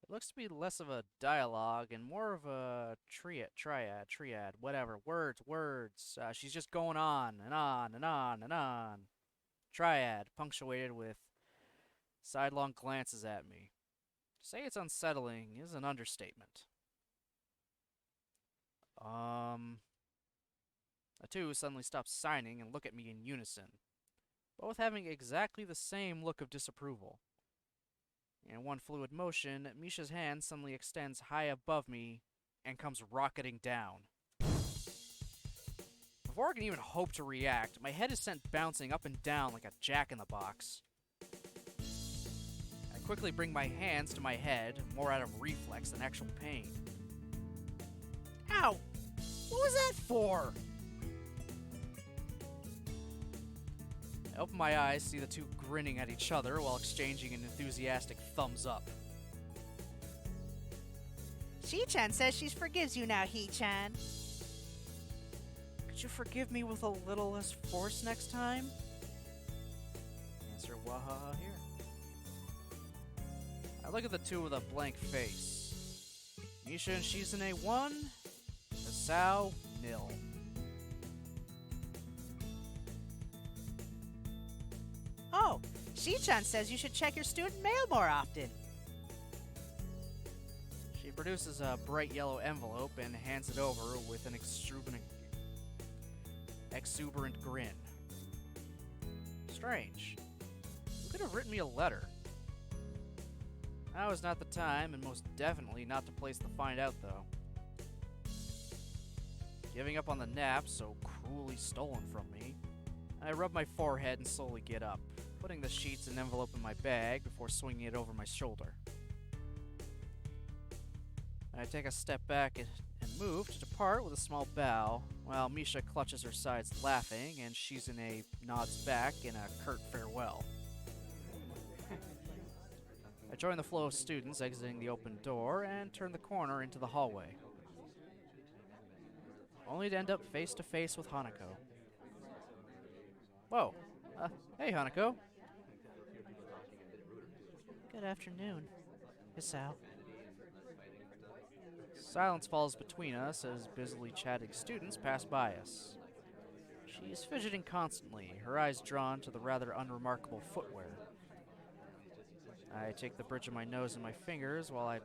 Speaker 1: It looks to be less of a dialogue and more of a triad, whatever. Words. She's just going on and on and on and on. Triad, punctuated with sidelong glances at me. To say it's unsettling is an understatement. The two suddenly stop signing and look at me in unison, both having exactly the same look of disapproval. In one fluid motion, Misha's hand suddenly extends high above me and comes rocketing down. Before I can even hope to react, my head is sent bouncing up and down like a jack-in-the-box. I quickly bring my hands to my head, more out of reflex than actual pain.
Speaker 2: Ow! What was that for?
Speaker 1: I open my eyes, see the two grinning at each other while exchanging an enthusiastic thumbs up.
Speaker 2: She-chan says she forgives you now, He-chan.
Speaker 1: Could you forgive me with a little less force next time? Answer wahaha here. I look at the two with a blank face. Misha and Shizune 1, Asao 0.
Speaker 2: Oh, She-chan says you should check your student mail more often.
Speaker 1: She produces a bright yellow envelope and hands it over with an exuberant grin. Strange. Who could have written me a letter? Now is not the time, and most definitely not the place to find out, though. Giving up on the nap so cruelly stolen from me, I rub my forehead and slowly get up, putting the sheets and envelope in my bag before swinging it over my shoulder. I take a step back and move to depart with a small bow, while Misha clutches her sides laughing and Shizune nods back in a curt farewell. I join the flow of students exiting the open door and turn the corner into the hallway, only to end up face to face with Hanako. Whoa. Hey, Hanako.
Speaker 2: Good afternoon, Hisao.
Speaker 1: Silence falls between us as busily chatting students pass by us. She is fidgeting constantly, her eyes drawn to the rather unremarkable footwear. I take the bridge of my nose in my fingers while I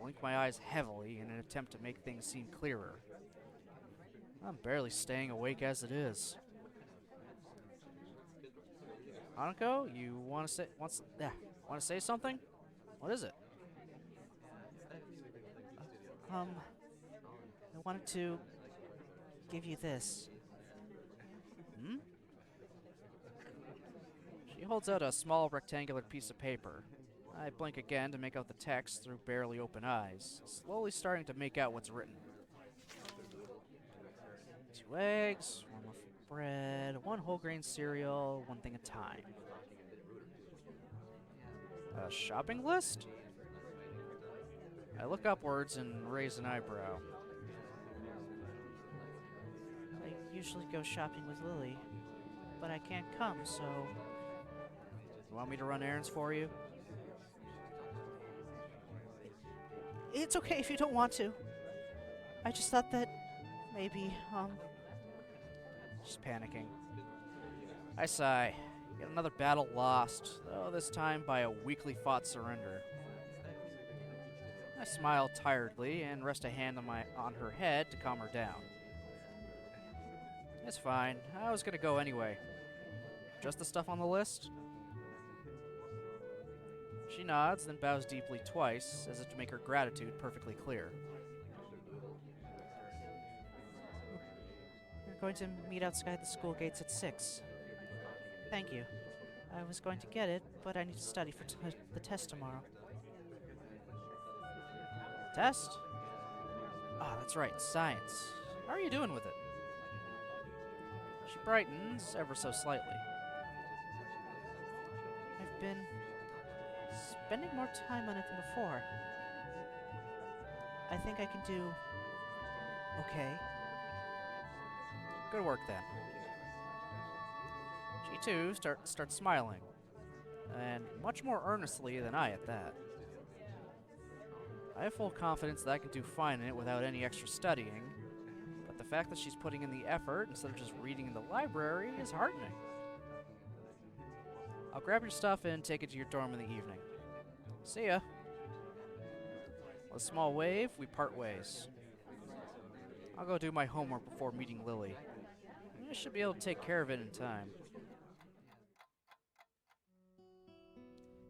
Speaker 1: blink my eyes heavily in an attempt to make things seem clearer. I'm barely staying awake as it is. Hanako, you want to say something? What is it?
Speaker 2: I wanted to give you this.
Speaker 1: Hmm? She holds out a small rectangular piece of paper. I blink again to make out the text through barely open eyes, slowly starting to make out what's written. 2 eggs, 1 loaf of bread, 1 whole grain cereal, 1 thing at a time. A shopping list? I look upwards and raise an eyebrow.
Speaker 2: I usually go shopping with Lilly, but I can't come, so
Speaker 1: You want me to run errands for you?
Speaker 2: it's okay if you don't want to. I just thought that maybe,
Speaker 1: She's panicking. I sigh. Yet another battle lost, though this time by a weakly fought surrender. I smile tiredly and rest a hand on her head to calm her down. It's fine. I was gonna go anyway. Just the stuff on the list? She nods, then bows deeply twice, as if to make her gratitude perfectly clear.
Speaker 2: we're going to meet outside the school gates at 6. Thank you. I was going to get it, but I need to study for the test tomorrow.
Speaker 1: Test? Ah, that's right, science. How are you doing with it? She brightens ever so slightly.
Speaker 2: I've been spending more time on it than before. I think I can do okay.
Speaker 1: Good work then. She too starts smiling, and much more earnestly than I at that. I have full confidence that I can do fine in it without any extra studying, but the fact that she's putting in the effort instead of just reading in the library is heartening. I'll grab your stuff and take it to your dorm in the evening. See ya. With a small wave, we part ways. I'll go do my homework before meeting Lilly. I should be able to take care of it in time.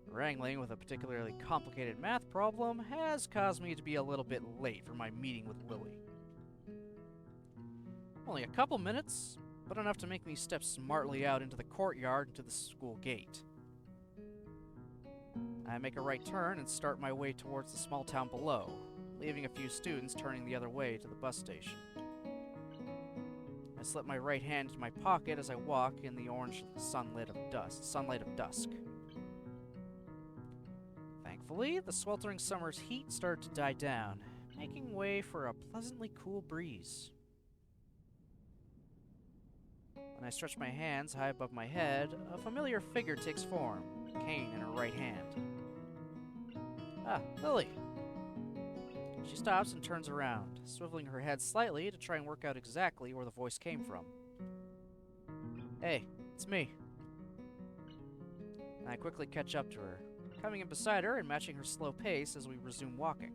Speaker 1: Wrangling with a particularly complicated math problem has caused me to be a little bit late for my meeting with Lilly. Only a couple minutes, but enough to make me step smartly out into the courtyard and to the school gate. I make a right turn and start my way towards the small town below, leaving a few students turning the other way to the bus station. I slip my right hand into my pocket as I walk in the orange sunlight of dusk. Thankfully, the sweltering summer's heat started to die down, making way for a pleasantly cool breeze. When I stretch my hands high above my head, a familiar figure takes form, a cane in her right hand. Ah, Lilly! She stops and turns around, swiveling her head slightly to try and work out exactly where the voice came from. Hey, it's me. I quickly catch up to her, coming in beside her and matching her slow pace as we resume walking.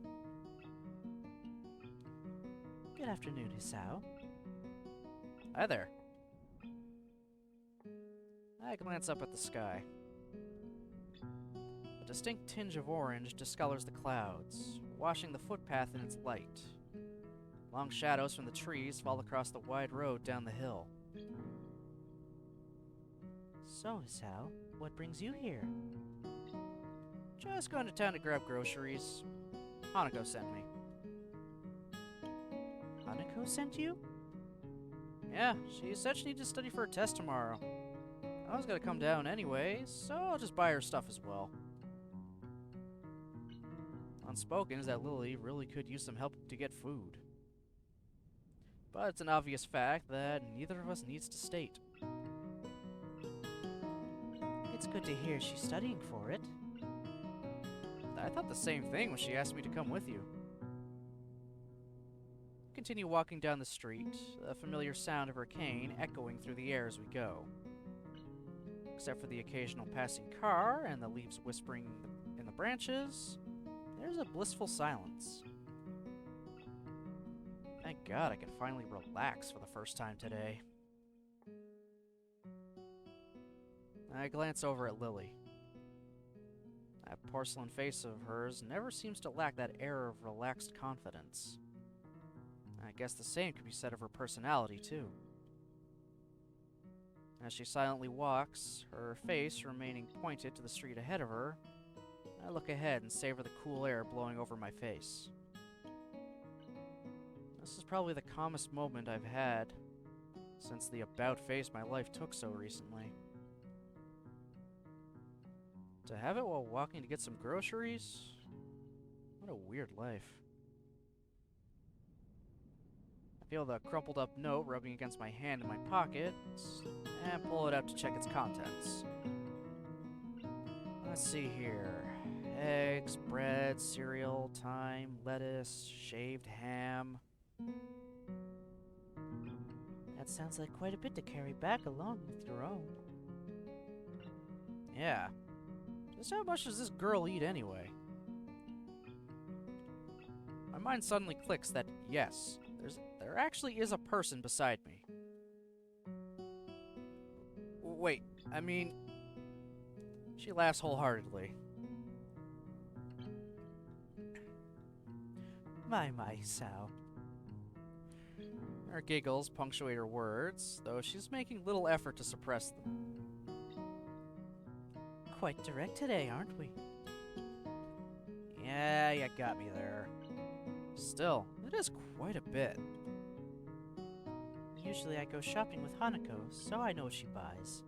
Speaker 2: Good afternoon, Hisao.
Speaker 1: Hi there. I glance up at the sky. A distinct tinge of orange discolors the clouds, washing the footpath in its light. Long shadows from the trees fall across the wide road down the hill.
Speaker 2: So, Hisao, what brings you here?
Speaker 1: Just going to town to grab groceries. Hanako sent me.
Speaker 2: Hanako sent you?
Speaker 1: Yeah, she said she needed to study for a test tomorrow. I was gonna come down anyway, so I'll just buy her stuff as well. Unspoken is that Lilly really could use some help to get food. But it's an obvious fact that neither of us needs to state.
Speaker 2: It's good to hear she's studying for it.
Speaker 1: I thought the same thing when she asked me to come with you. Continue walking down the street, the familiar sound of her cane echoing through the air as we go. Except for the occasional passing car and the leaves whispering in the branches, there's a blissful silence. Thank God I can finally relax for the first time today. I glance over at Lilly. That porcelain face of hers never seems to lack that air of relaxed confidence. I guess the same could be said of her personality, too. As she silently walks, her face remaining pointed to the street ahead of her, I look ahead and savor the cool air blowing over my face. This is probably the calmest moment I've had since the about-face my life took so recently. To have it while walking to get some groceries? What a weird life. I feel the crumpled up note rubbing against my hand in my pocket, and pull it out to check its contents. Let's see here. Eggs, bread, cereal, thyme, lettuce, shaved ham.
Speaker 2: That sounds like quite a bit to carry back along with your own.
Speaker 1: Yeah. Just how much does this girl eat anyway? My mind suddenly clicks that, yes, there actually is a person beside me. Wait, I mean... She laughs wholeheartedly.
Speaker 2: My, Sao.
Speaker 1: Her giggles punctuate her words, though she's making little effort to suppress them.
Speaker 2: Quite direct today, aren't we?
Speaker 1: Yeah, you got me there. Still, it is quite a bit.
Speaker 2: Usually I go shopping with Hanako, so I know what she buys.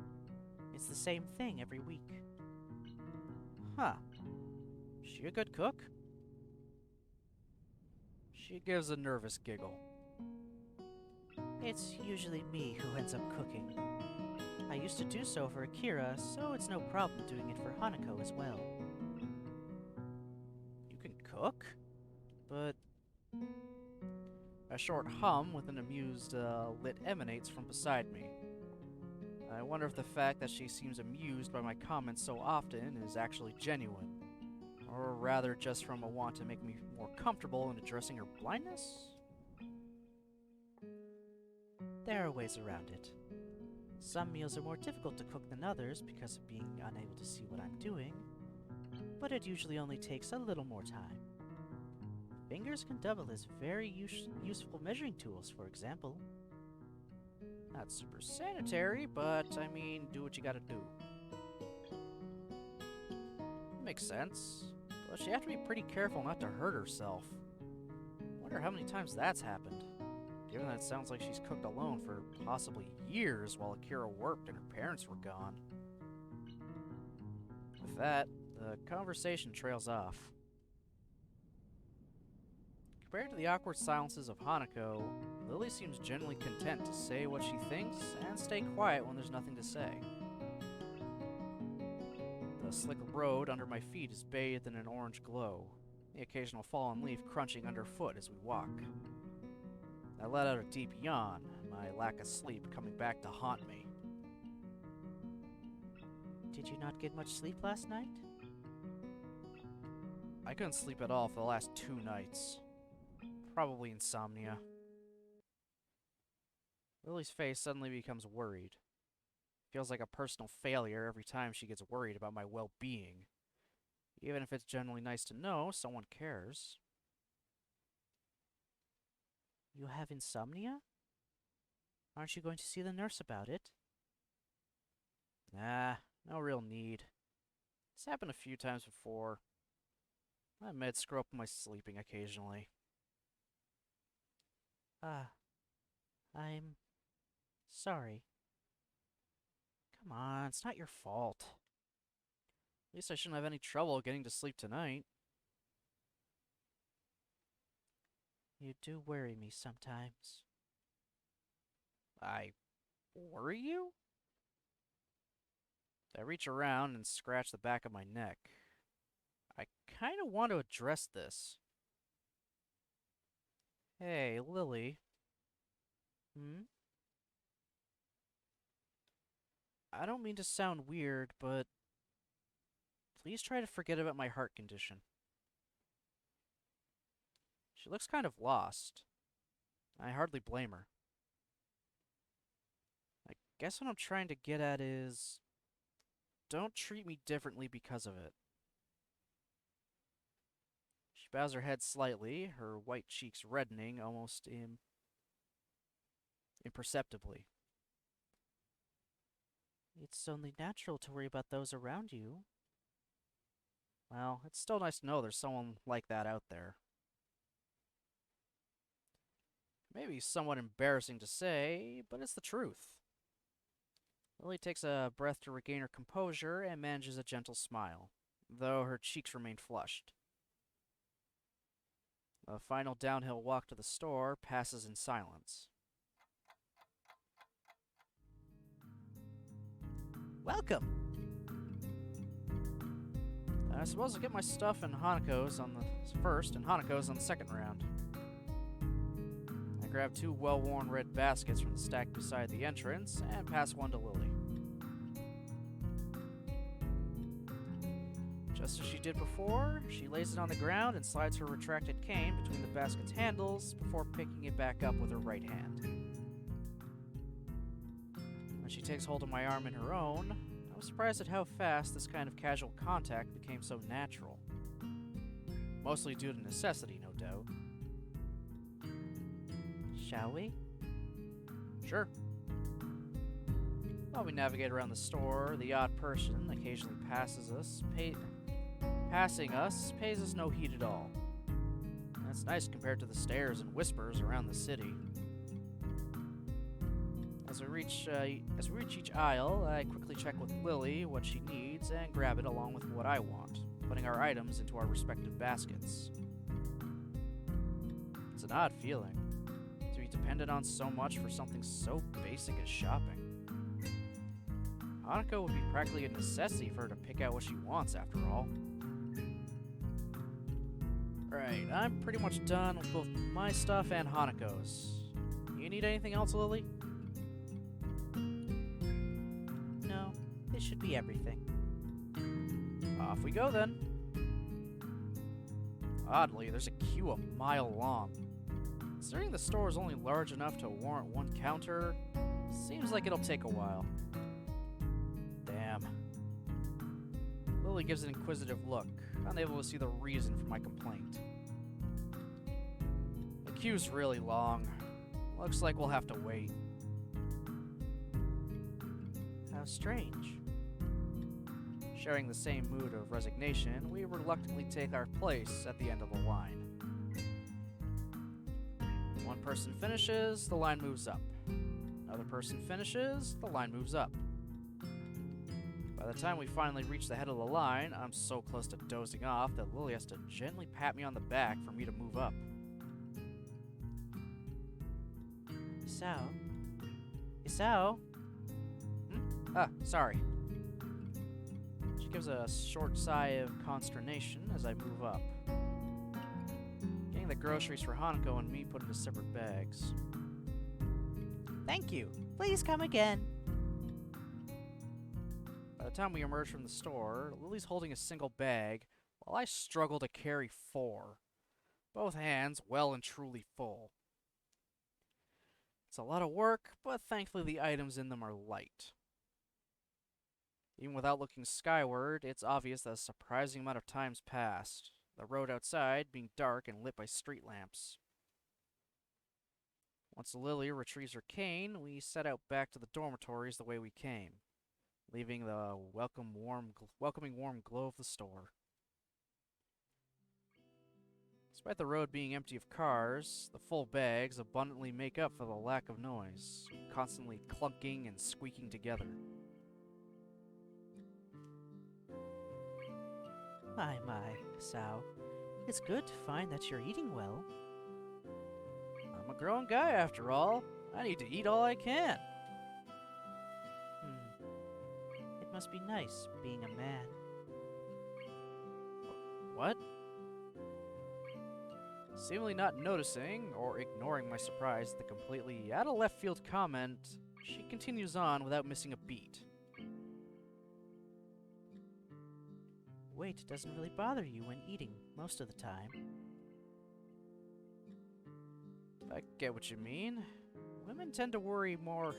Speaker 2: It's the same thing every week.
Speaker 1: Huh. She a good cook? She gives a nervous giggle.
Speaker 2: It's usually me who ends up cooking. I used to do so for Akira, so it's no problem doing it for Hanako as well.
Speaker 1: You can cook? But... A short hum with an amused lit emanates from beside me. I wonder if the fact that she seems amused by my comments so often is actually genuine. Or rather just from a want to make me more comfortable in addressing her blindness?
Speaker 2: There are ways around it. Some meals are more difficult to cook than others because of being unable to see what I'm doing, but it usually only takes a little more time. Fingers can double as very useful measuring tools, for example.
Speaker 1: Not super sanitary, but I mean, do what you gotta do. Makes sense, but she have to be pretty careful not to hurt herself. Wonder how many times that's happened, given that it sounds like she's cooked alone for possibly years while Akira worked and her parents were gone. With that, the conversation trails off. Compared to the awkward silences of Hanako, Lilly seems generally content to say what she thinks and stay quiet when there's nothing to say. The slick road under my feet is bathed in an orange glow, the occasional fallen leaf crunching underfoot as we walk. I let out a deep yawn, my lack of sleep coming back to haunt me.
Speaker 2: Did you not get much sleep last night?
Speaker 1: I couldn't sleep at all for the last 2 nights. Probably insomnia. Lily's face suddenly becomes worried. Feels like a personal failure every time she gets worried about my well-being. Even if it's generally nice to know someone cares.
Speaker 2: You have insomnia? Aren't you going to see the nurse about it?
Speaker 1: Nah, no real need. It's happened a few times before. My meds screw up my sleeping occasionally.
Speaker 2: I'm sorry.
Speaker 1: Come on, it's not your fault. At least I shouldn't have any trouble getting to sleep tonight.
Speaker 2: You do worry me sometimes.
Speaker 1: I worry you? I reach around and scratch the back of my neck. I kind of want to address this. Hey, Lilly. Hmm? I don't mean to sound weird, but please try to forget about my heart condition. She looks kind of lost. I hardly blame her. I guess what I'm trying to get at is, don't treat me differently because of it. She bows her head slightly, her white cheeks reddening almost imperceptibly.
Speaker 2: It's only natural to worry about those around you.
Speaker 1: Well, it's still nice to know there's someone like that out there. Maybe somewhat embarrassing to say, but it's the truth. Lily takes a breath to regain her composure and manages a gentle smile, though her cheeks remain flushed. The final downhill walk to the store passes in silence.
Speaker 2: Welcome!
Speaker 1: I suppose I'll get my stuff in Hanako's on the first and Hanako's on the second round. I grab 2 well-worn red baskets from the stack beside the entrance and pass one to Lily. Just as she did before, she lays it on the ground and slides her retracted cane between the basket's handles before picking it back up with her right hand. When she takes hold of my arm in her own, I was surprised at how fast this kind of casual contact became so natural. Mostly due to necessity, no doubt.
Speaker 2: Shall we?
Speaker 1: Sure. While we navigate around the store, the odd person occasionally passing us pays us no heed at all. That's nice compared to the stares and whispers around the city. As we reach each aisle, I quickly check with Lily what she needs and grab it along with what I want, putting our items into our respective baskets. It's an odd feeling, to be dependent on so much for something so basic as shopping. Hanako would be practically a necessity for her to pick out what she wants, after all. Right, I'm pretty much done with both my stuff and Hanako's. You need anything else, Lily?
Speaker 2: No, this should be everything.
Speaker 1: Off we go then. Oddly, there's a queue a mile long. Considering the store is only large enough to warrant one counter, seems like it'll take a while. Damn. Lily gives an inquisitive look, unable to see the reason for my complaint. The queue's really long. Looks like we'll have to wait.
Speaker 2: How strange.
Speaker 1: Sharing the same mood of resignation, we reluctantly take our place at the end of the line. One person finishes, the line moves up. Another person finishes, the line moves up. By the time we finally reach the head of the line, I'm so close to dozing off that Lily has to gently pat me on the back for me to move up.
Speaker 2: Isao?
Speaker 1: Sorry. She gives a short sigh of consternation as I move up. Getting the groceries for Hanako and me put into separate bags.
Speaker 2: Thank you. Please come again.
Speaker 1: By the time we emerge from the store, Lily's holding a single bag, while I struggle to carry 4. Both hands well and truly full. It's a lot of work, but thankfully the items in them are light. Even without looking skyward, it's obvious that a surprising amount of time's passed, the road outside being dark and lit by street lamps. Once Lily retrieves her cane, we set out back to the dormitories the way we came, leaving the welcoming warm glow of the store. Despite the road being empty of cars, the full bags abundantly make up for the lack of noise, constantly clunking and squeaking together.
Speaker 2: My, Isao. It's good to find that you're eating well.
Speaker 1: I'm a grown guy after all. I need to eat all I can.
Speaker 2: It must be nice being a man.
Speaker 1: What? Seemingly not noticing or ignoring my surprise at the completely out of left field comment, she continues on without missing a beat.
Speaker 2: Weight doesn't really bother you when eating most of the time.
Speaker 1: I get what you mean. Women tend to worry more,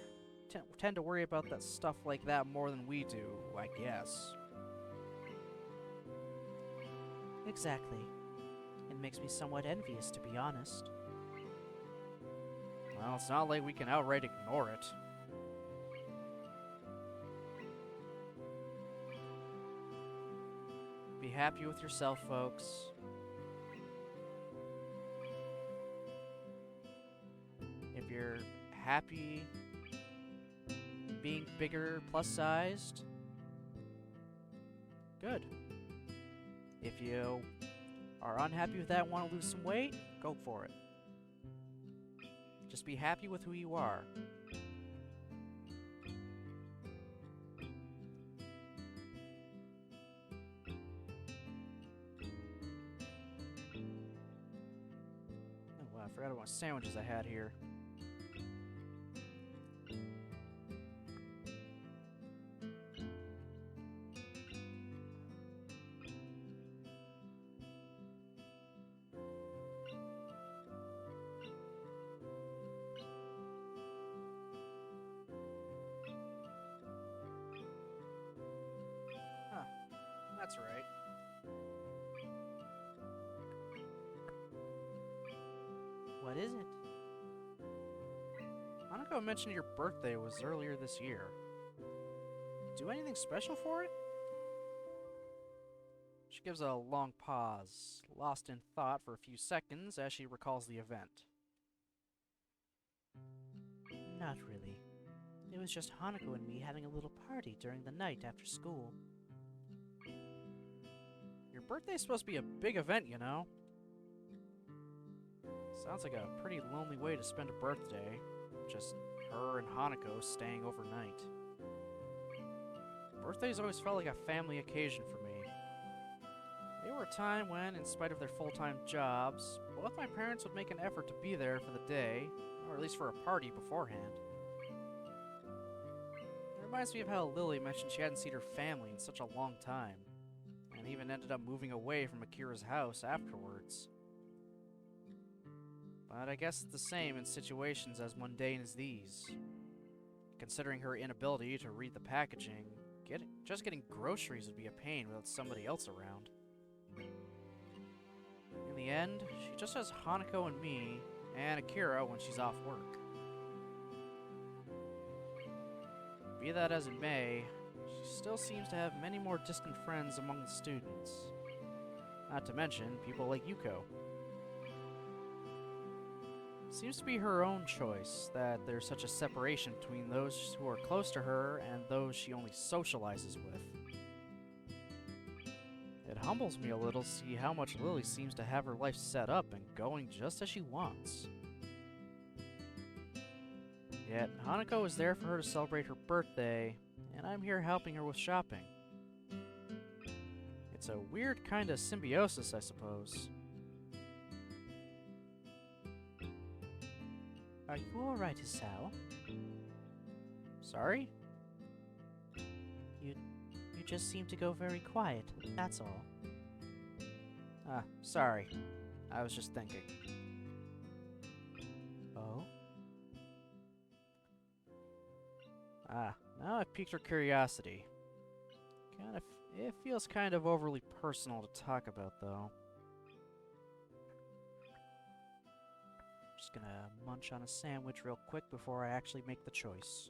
Speaker 1: tend to worry about that stuff like that more than we do, I guess.
Speaker 2: Exactly. It makes me somewhat envious, to be honest.
Speaker 1: Well, it's not like we can outright ignore it. Be happy with yourself, folks. If you're happy being bigger, plus-sized, good. If you are unhappy with that and want to lose some weight, go for it. Just be happy with who you are. Oh, wow, I forgot about sandwiches I had here. Huh, that's right.
Speaker 2: What is it?
Speaker 1: Hanako mentioned your birthday was earlier this year. Do anything special for it? She gives a long pause, lost in thought for a few seconds as she recalls the event.
Speaker 2: Not really. It was just Hanako and me having a little party during the night after school.
Speaker 1: Your birthday's supposed to be a big event, you know? Sounds like a pretty lonely way to spend a birthday. Just her and Hanako staying overnight. Birthdays always felt like a family occasion for me. They were a time when, in spite of their full-time jobs, both my parents would make an effort to be there for the day, or at least for a party beforehand. It reminds me of how Lilly mentioned she hadn't seen her family in such a long time, and even ended up moving away from Akira's house afterwards. But I guess it's the same in situations as mundane as these. Considering her inability to read the packaging, just getting groceries would be a pain without somebody else around. In the end, she just has Hanako and me, and Akira when she's off work. Be that as it may, she still seems to have many more distant friends among the students. Not to mention people like Yuko. Seems to be her own choice that there's such a separation between those who are close to her and those she only socializes with. It humbles me a little to see how much Lilly seems to have her life set up and going just as she wants. Yet, Hanako is there for her to celebrate her birthday, and I'm here helping her with shopping. It's a weird kind of symbiosis, I suppose.
Speaker 2: Are you alright, Isao?
Speaker 1: Sorry?
Speaker 2: You just seem to go very quiet, that's all.
Speaker 1: Sorry. I was just thinking.
Speaker 2: Oh?
Speaker 1: Now I've piqued her curiosity. It feels kind of overly personal to talk about, though.
Speaker 2: Just gonna munch on a sandwich real quick before I actually make the choice.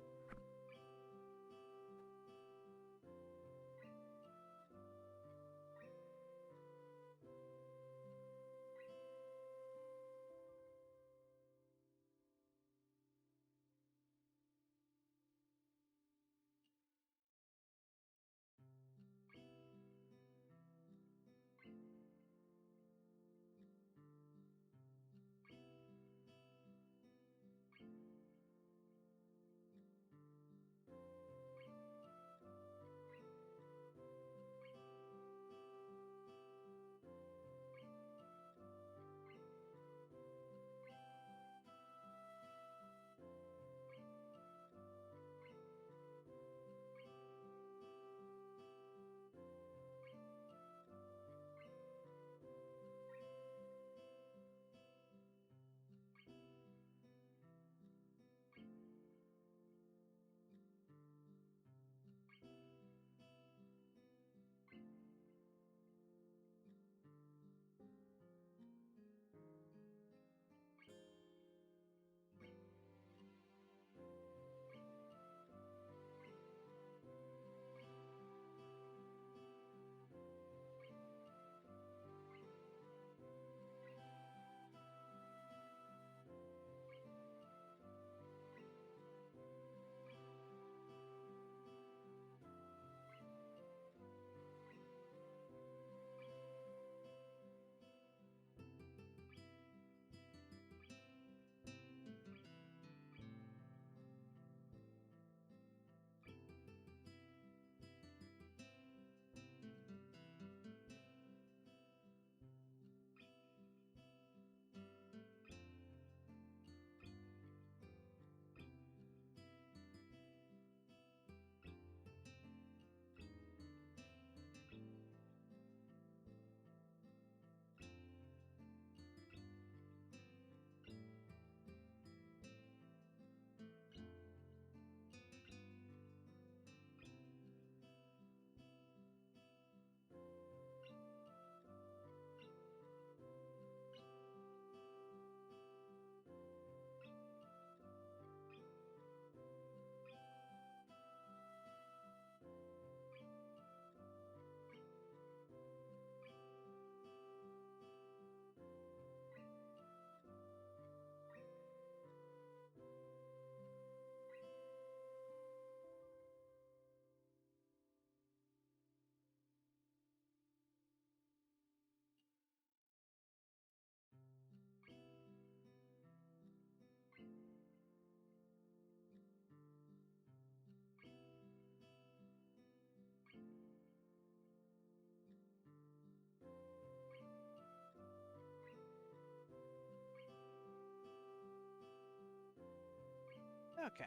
Speaker 1: Okay.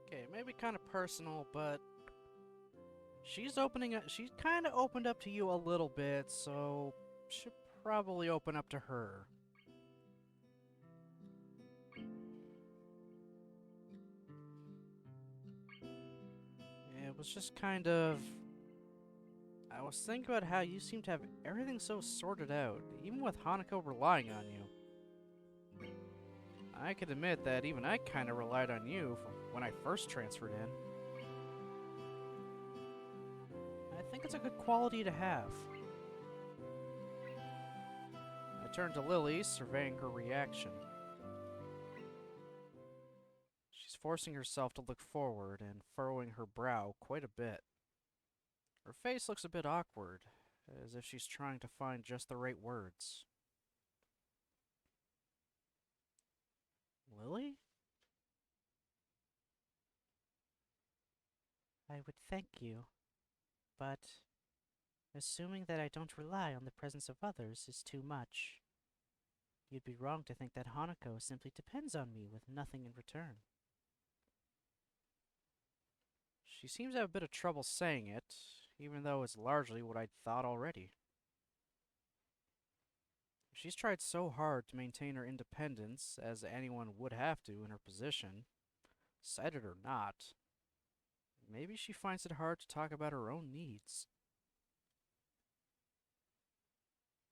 Speaker 1: Okay, maybe kind of personal, but she's opening up. She's kind of opened up to you a little bit, so should probably open up to her. It was just kind of. I was thinking about how you seem to have everything so sorted out, even with Hanako relying on you. I could admit that even I kind of relied on you from when I first transferred in. I think it's a good quality to have. I turned to Lilly, surveying her reaction. She's forcing herself to look forward and furrowing her brow quite a bit. Her face looks a bit awkward, as if she's trying to find just the right words. Lilly?
Speaker 2: I would thank you, but assuming that I don't rely on the presence of others is too much. You'd be wrong to think that Hanako simply depends on me with nothing in return.
Speaker 1: She seems to have a bit of trouble saying it, even though it's largely what I'd thought already. She's tried so hard to maintain her independence, as anyone would have to in her position, said it or not. Maybe she finds it hard to talk about her own needs.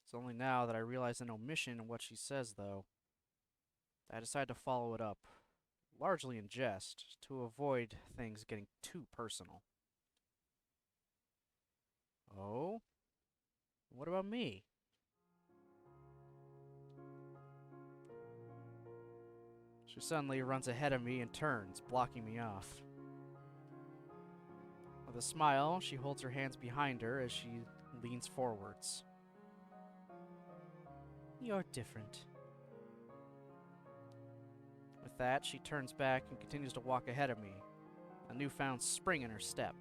Speaker 1: It's only now that I realize an omission in what she says, though. I decide to follow it up, largely in jest, to avoid things getting too personal. Oh? What about me? She suddenly runs ahead of me and turns, blocking me off. With a smile, she holds her hands behind her as she leans forwards.
Speaker 2: You're different.
Speaker 1: With that, she turns back and continues to walk ahead of me, a newfound spring in her step.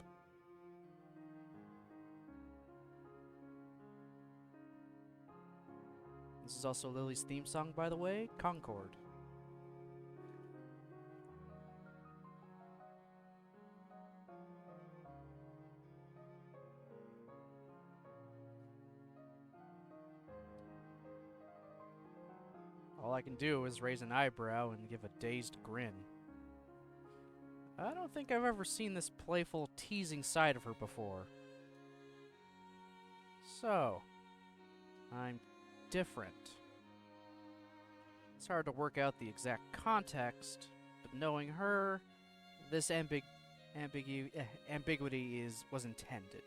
Speaker 1: This is also Lily's theme song, by the way, Concord. All I can do is raise an eyebrow and give a dazed grin. I don't think I've ever seen this playful, teasing side of her before. So, I'm different. It's hard to work out the exact context, but knowing her, this ambiguity was intended.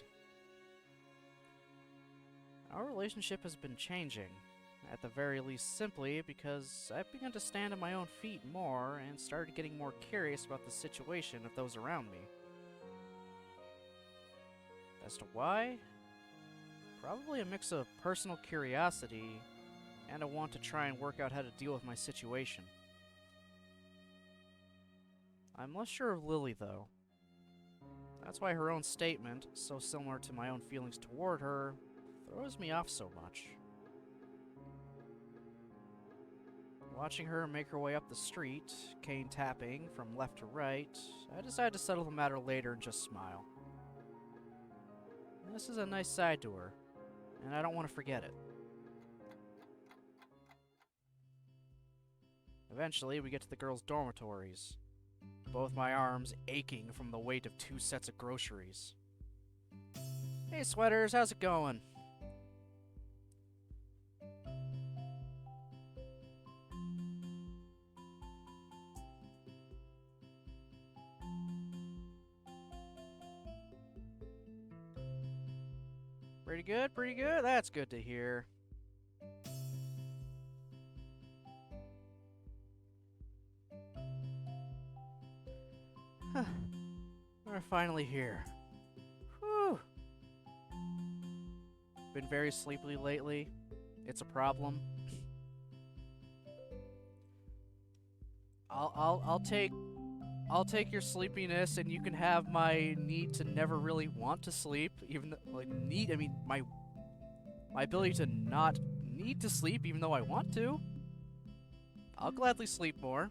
Speaker 1: Our relationship has been changing, at the very least simply because I've begun to stand on my own feet more and started getting more curious about the situation of those around me. As to why? Probably a mix of personal curiosity and a want to try and work out how to deal with my situation. I'm less sure of Lily, though. That's why her own statement, so similar to my own feelings toward her, throws me off so much. Watching her make her way up the street, cane tapping from left to right, I decide to settle the matter later and just smile. This is a nice side to her, and I don't want to forget it. Eventually, we get to the girls' dormitories, both my arms aching from the weight of 2 sets of groceries. Hey, sweaters, how's it going? Pretty good, pretty good. That's good to hear. We're finally here. Whew. Been very sleepy lately. It's a problem. I'll take your sleepiness, and you can have my need to never really want to sleep. Even though, like, need, I mean, my My ability to not need to sleep even though I want to. I'll gladly sleep more.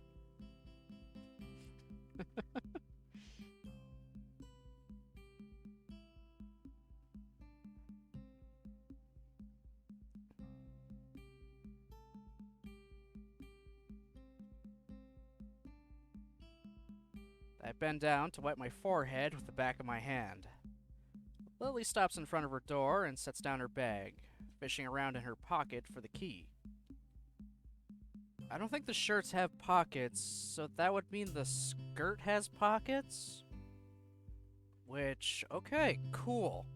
Speaker 1: I bend down to wipe my forehead with the back of my hand. Lily stops in front of her door and sets down her bag, fishing around in her pocket for the key. I don't think the shirts have pockets, so that would mean the skirt has pockets? Which, okay, cool.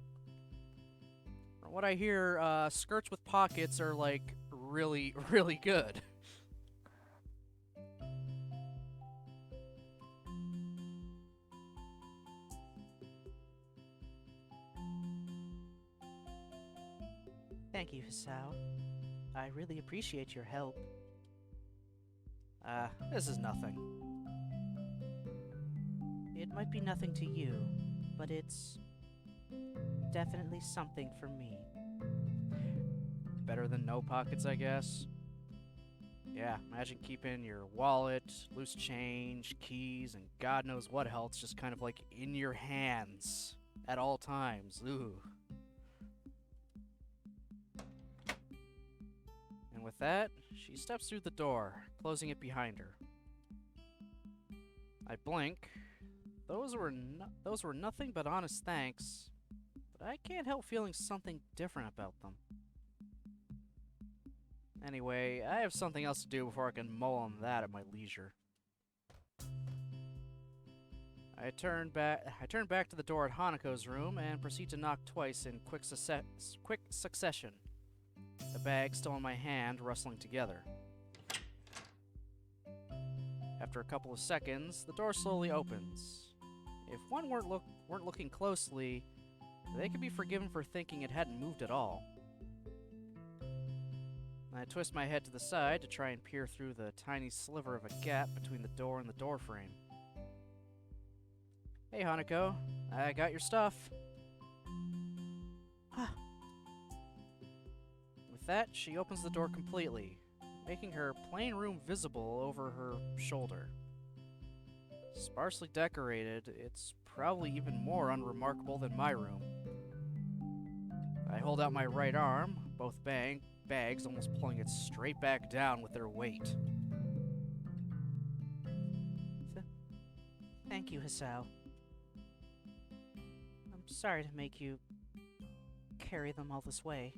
Speaker 1: From what I hear, skirts with pockets are, like, really, really good.
Speaker 2: Thank you, Hisao. I really appreciate your help.
Speaker 1: This is nothing.
Speaker 2: It might be nothing to you, but it's definitely something for me.
Speaker 1: Better than no pockets, I guess. Yeah, imagine keeping your wallet, loose change, keys, and God knows what else just kind of like in your hands at all times. Ooh. And with that, she steps through the door, closing it behind her. I blink. Those were nothing but honest thanks, but I can't help feeling something different about them. Anyway, I have something else to do before I can mull on that at my leisure. I turn back to the door at Hanako's room and proceed to knock twice in quick succession. The bag still in my hand, rustling together. After a couple of seconds, the door slowly opens. If one weren't looking closely, they could be forgiven for thinking it hadn't moved at all. I twist my head to the side to try and peer through the tiny sliver of a gap between the door and the door frame. Hey, Hanako, I got your stuff. With that, she opens the door completely, making her plain room visible over her shoulder. Sparsely decorated, it's probably even more unremarkable than my room. I hold out my right arm, both bags almost pulling it straight back down with their weight.
Speaker 2: Thank you, Hisao. I'm sorry to make you carry them all this way.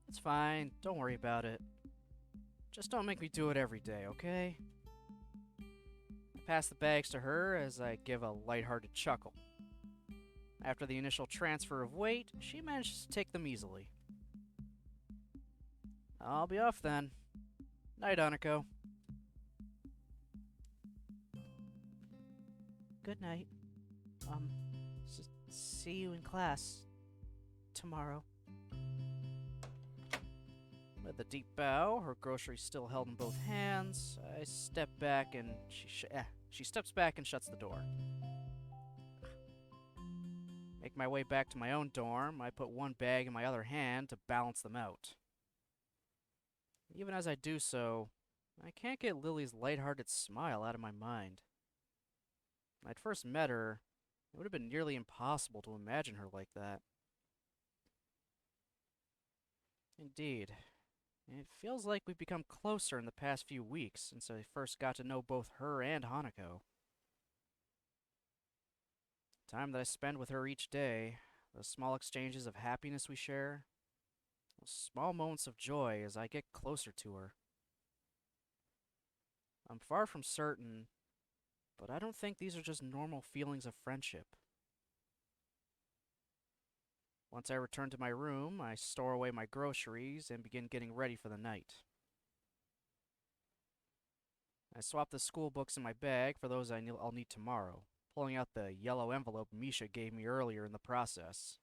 Speaker 1: It's fine, don't worry about it. Just don't make me do it every day, okay? I pass the bags to her as I give a lighthearted chuckle. After the initial transfer of weight, she manages to take them easily. I'll be off then. Night, Hanako.
Speaker 2: Good night. See you in class tomorrow.
Speaker 1: With a deep bow, her groceries still held in both hands, I step back and she steps back and shuts the door. Make my way back to my own dorm. I put one bag in my other hand to balance them out. Even as I do so, I can't get Lily's lighthearted smile out of my mind. When I'd first met her, it would have been nearly impossible to imagine her like that. Indeed, it feels like we've become closer in the past few weeks since I first got to know both her and Hanako. The time that I spend with her each day, the small exchanges of happiness we share, those small moments of joy as I get closer to her. I'm far from certain, but I don't think these are just normal feelings of friendship. Once I return to my room, I store away my groceries and begin getting ready for the night. I swap the school books in my bag for those I'll need tomorrow, pulling out the yellow envelope Misha gave me earlier in the process.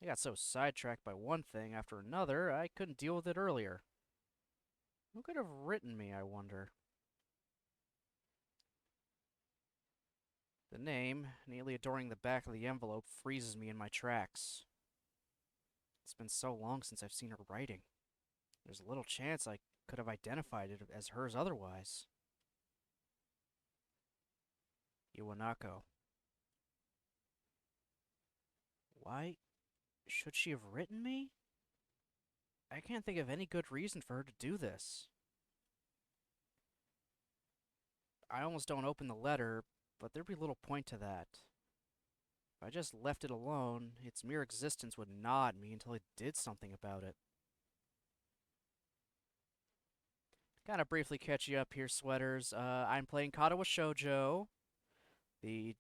Speaker 1: I got so sidetracked by one thing after another, I couldn't deal with it earlier. Who could have written me, I wonder? The name, neatly adorning the back of the envelope, freezes me in my tracks. It's been so long since I've seen her writing. There's little chance I could have identified it as hers otherwise. Iwanako. Why should she have written me? I can't think of any good reason for her to do this. I almost don't open the letter, but there'd be little point to that. If I just left it alone, its mere existence would gnaw at me until I did something about it. Kind of briefly catch you up here, Sweaters. I'm playing Katawa Shoujo, the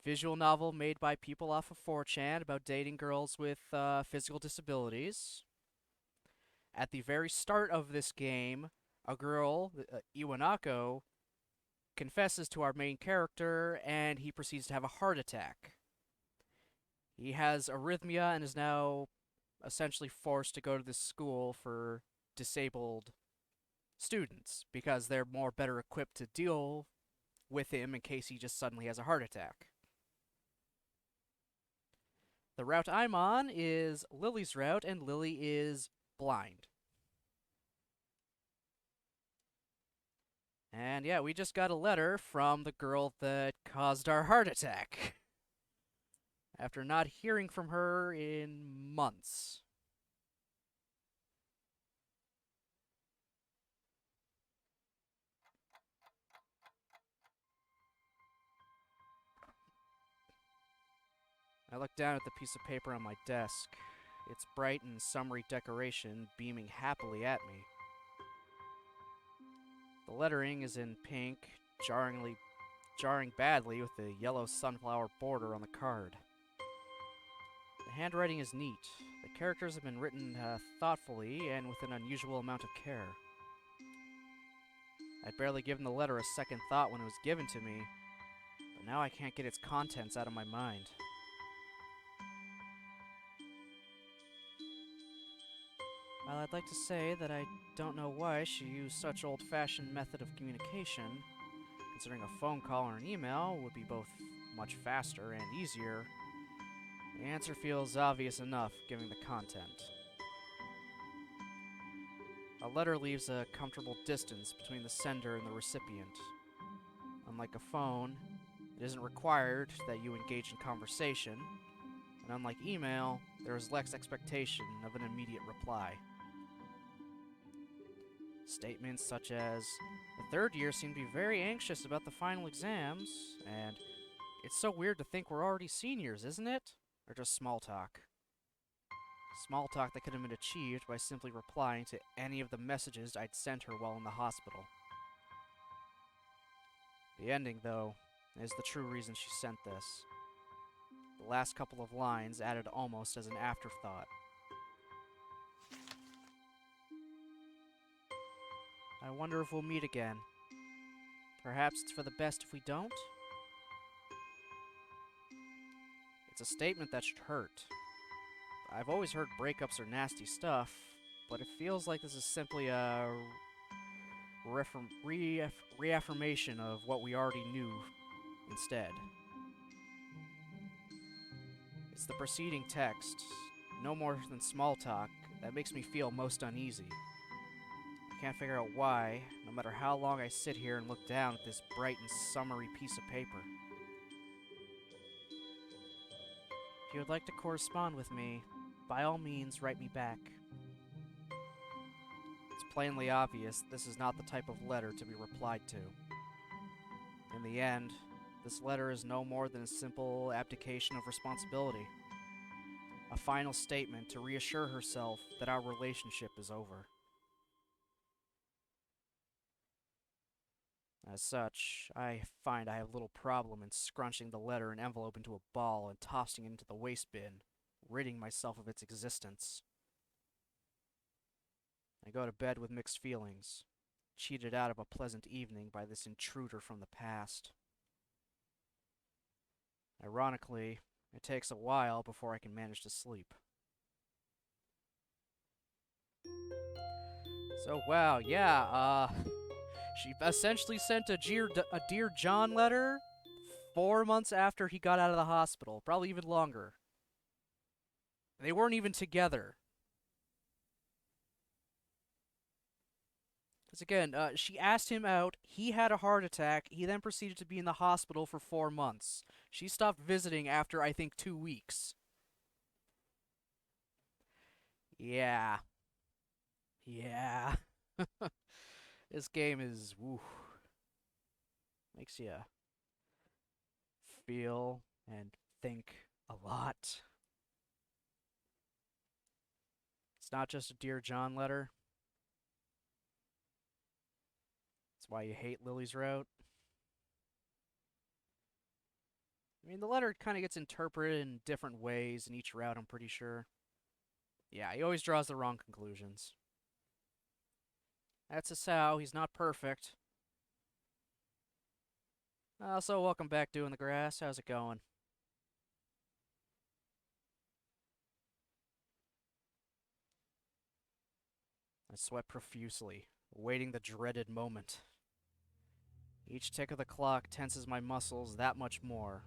Speaker 1: visual novel made by people off of 4chan about dating girls with physical disabilities. At the very start of this game, a girl, Iwanako, confesses to our main character, and he proceeds to have a heart attack. He has arrhythmia and is now essentially forced to go to this school for disabled students because they're more better equipped to deal with him in case he just suddenly has a heart attack. The route I'm on is Lilly's route, and Lilly is blind. And yeah, we just got a letter from the girl that caused our heart attack. After not hearing from her in months. I look down at the piece of paper on my desk, its bright and summery decoration beaming happily at me. The lettering is in pink, jarring badly with the yellow sunflower border on the card. The handwriting is neat. The characters have been written thoughtfully and with an unusual amount of care. I'd barely given the letter a second thought when it was given to me, but now I can't get its contents out of my mind. While I'd like to say that I don't know why she used such old-fashioned method of communication, considering a phone call or an email would be both much faster and easier, the answer feels obvious enough given the content. A letter leaves a comfortable distance between the sender and the recipient. Unlike a phone, it isn't required that you engage in conversation, and unlike email, there is less expectation of an immediate reply. Statements such as, the third year seem to be very anxious about the final exams, and it's so weird to think we're already seniors, isn't it? Or just small talk. Small talk that could have been achieved by simply replying to any of the messages I'd sent her while in the hospital. The ending, though, is the true reason she sent this. The last couple of lines added almost as an afterthought. I wonder if we'll meet again. Perhaps it's for the best if we don't? It's a statement that should hurt. I've always heard breakups are nasty stuff, but it feels like this is simply a reaffirmation of what we already knew instead. It's the preceding text, no more than small talk, that makes me feel most uneasy. I can't figure out why, no matter how long I sit here and look down at this bright and summery piece of paper. If you would like to correspond with me, by all means write me back. It's plainly obvious this is not the type of letter to be replied to. In the end, this letter is no more than a simple abdication of responsibility. A final statement to reassure herself that our relationship is over. As such, I find I have little problem in scrunching the letter and envelope into a ball and tossing it into the waste bin, ridding myself of its existence. I go to bed with mixed feelings, cheated out of a pleasant evening by this intruder from the past. Ironically, it takes a while before I can manage to sleep. So, wow, yeah, she essentially sent a Dear John letter 4 months after he got out of the hospital, probably even longer. They weren't even together. Because again, she asked him out. He had a heart attack. He then proceeded to be in the hospital for 4 months. She stopped visiting after, I think, 2 weeks. Yeah. Yeah. This game is, woo, makes you feel and think a lot. It's not just a Dear John letter. That's why you hate Lily's route. I mean, the letter kind of gets interpreted in different ways in each route, I'm pretty sure. Yeah, he always draws the wrong conclusions. That's his how. He's not perfect. So welcome back, Doing the Grass. How's it going? I sweat profusely, awaiting the dreaded moment. Each tick of the clock tenses my muscles that much more,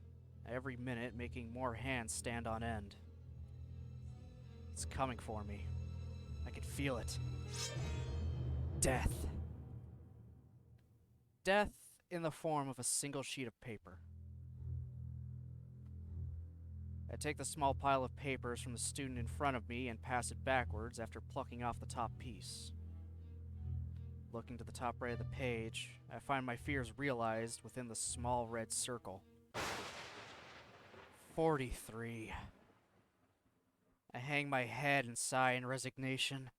Speaker 1: every minute making more hands stand on end. It's coming for me. I can feel it. Death. Death in the form of a single sheet of paper. I take the small pile of papers from the student in front of me and pass it backwards after plucking off the top piece. Looking to the top right of the page, I find my fears realized within the small red circle. 43. I hang my head and sigh in resignation.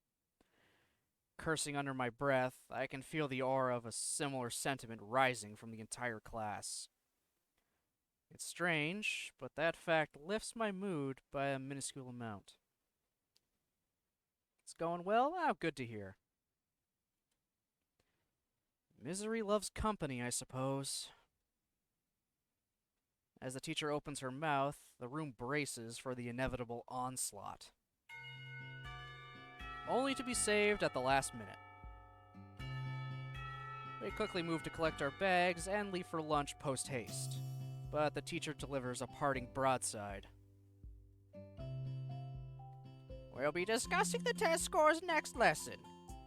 Speaker 1: Cursing under my breath, I can feel the aura of a similar sentiment rising from the entire class. It's strange, but that fact lifts my mood by a minuscule amount. It's going well? Oh, good to hear. Misery loves company, I suppose. As the teacher opens her mouth, the room braces for the inevitable onslaught, only to be saved at the last minute. We quickly move to collect our bags and leave for lunch post-haste, but the teacher delivers a parting broadside. We'll be discussing the test scores next lesson.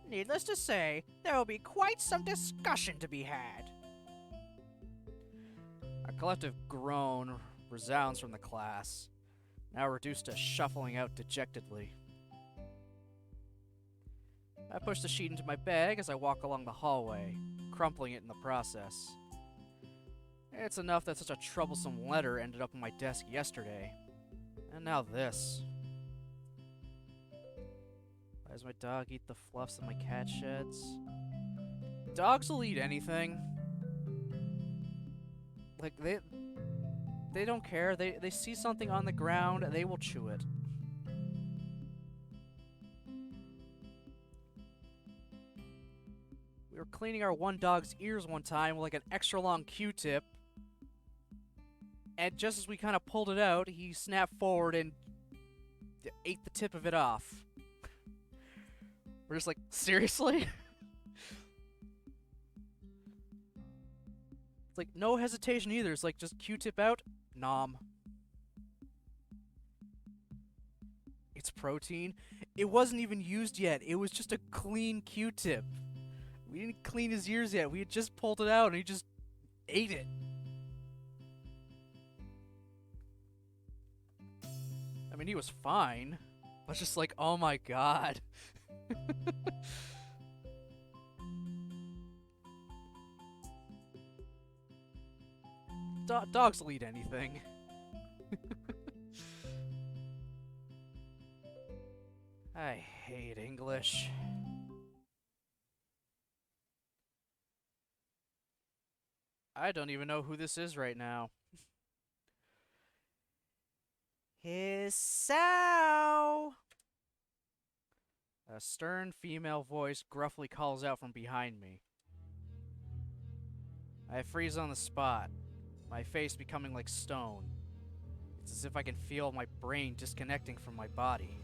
Speaker 1: Needless to say, there will be quite some discussion to be had. A collective groan resounds from the class, now reduced to shuffling out dejectedly. I push the sheet into my bag as I walk along the hallway, crumpling it in the process. It's enough that such a troublesome letter ended up on my desk yesterday. And now this. Why does my dog eat the fluffs that my cat sheds? Dogs will eat anything. Like, they don't care. They see something on the ground, they will chew it. We were cleaning our one dog's ears one time with like an extra long Q-tip. And just as we kind of pulled it out, he snapped forward and ate the tip of it off. We're just like, seriously? It's like, no hesitation either. It's like, just Q-tip out, nom. It's protein. It wasn't even used yet. It was just a clean Q-tip. We didn't clean his ears yet. We had just pulled it out and he just ate it. I mean, he was fine. I was just like, oh my god. Dogs will eat anything. I hate English. I don't even know who this is right now. Hisao! A stern female voice gruffly calls out from behind me. I freeze on the spot, my face becoming like stone. It's as if I can feel my brain disconnecting from my body.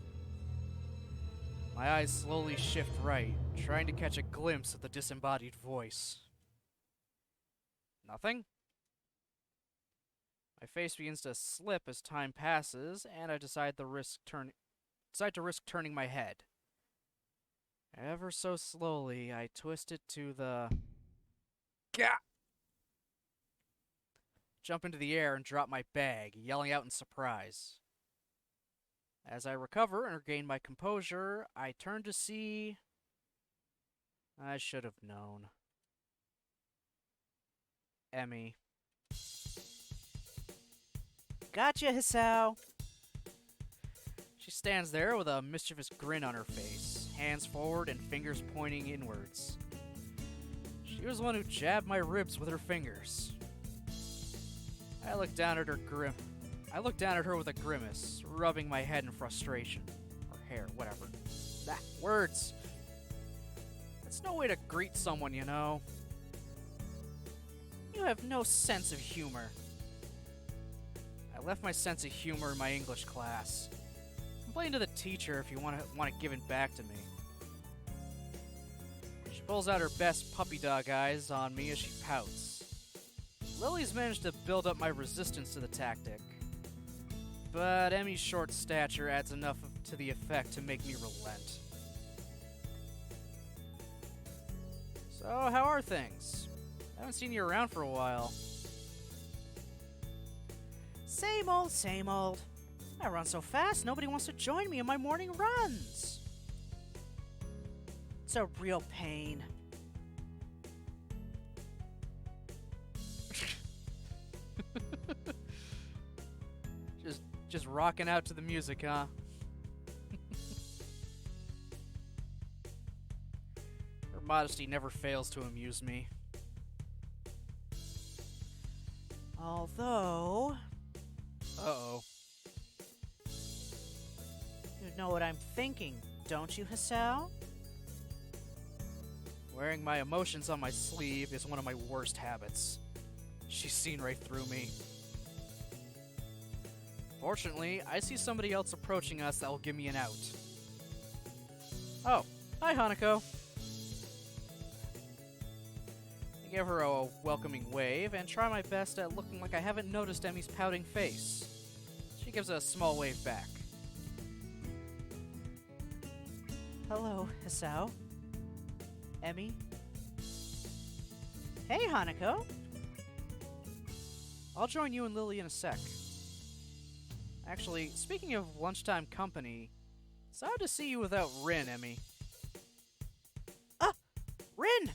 Speaker 1: My eyes slowly shift right, trying to catch a glimpse of the disembodied voice. Nothing? My face begins to slip as time passes, and I decide to risk decide to risk turning my head. Ever so slowly, I twist it to the... Gah! Jump into the air and drop my bag, yelling out in surprise. As I recover and regain my composure, I turn to see... I should have known. Emmy.
Speaker 2: Gotcha, Hisao!
Speaker 1: She stands there with a mischievous grin on her face, hands forward and fingers pointing inwards. She was the one who jabbed my ribs with her fingers. I looked down at her with a grimace, rubbing my head in frustration. Or hair, whatever. Ah, words! That's no way to greet someone, you know. You have no sense of humor. I left my sense of humor in my English class. Complain to the teacher if you want it given back to me. She pulls out her best puppy dog eyes on me as she pouts. Lily's managed to build up my resistance to the tactic, but Emmy's short stature adds enough to the effect to make me relent. So, how are things? I haven't seen you around for a while.
Speaker 2: Same old, same old. I run so fast, nobody wants to join me in my morning runs. It's a real pain.
Speaker 1: Just rocking out to the music, huh? Her modesty never fails to amuse me.
Speaker 2: Although...
Speaker 1: Uh-oh.
Speaker 2: You know what I'm thinking, don't you, Hisao?
Speaker 1: Wearing my emotions on my sleeve is one of my worst habits. She's seen right through me. Fortunately, I see somebody else approaching us that will give me an out. Oh, hi Hanako. I give her a welcoming wave and try my best at looking like I haven't noticed Emmy's pouting face. She gives a small wave back.
Speaker 2: Hello, Hisao. Emmy. Hey, Hanako.
Speaker 1: I'll join you and Lilly in a sec. Actually, speaking of lunchtime company, it's odd to see you without Rin, Emmy.
Speaker 2: Rin!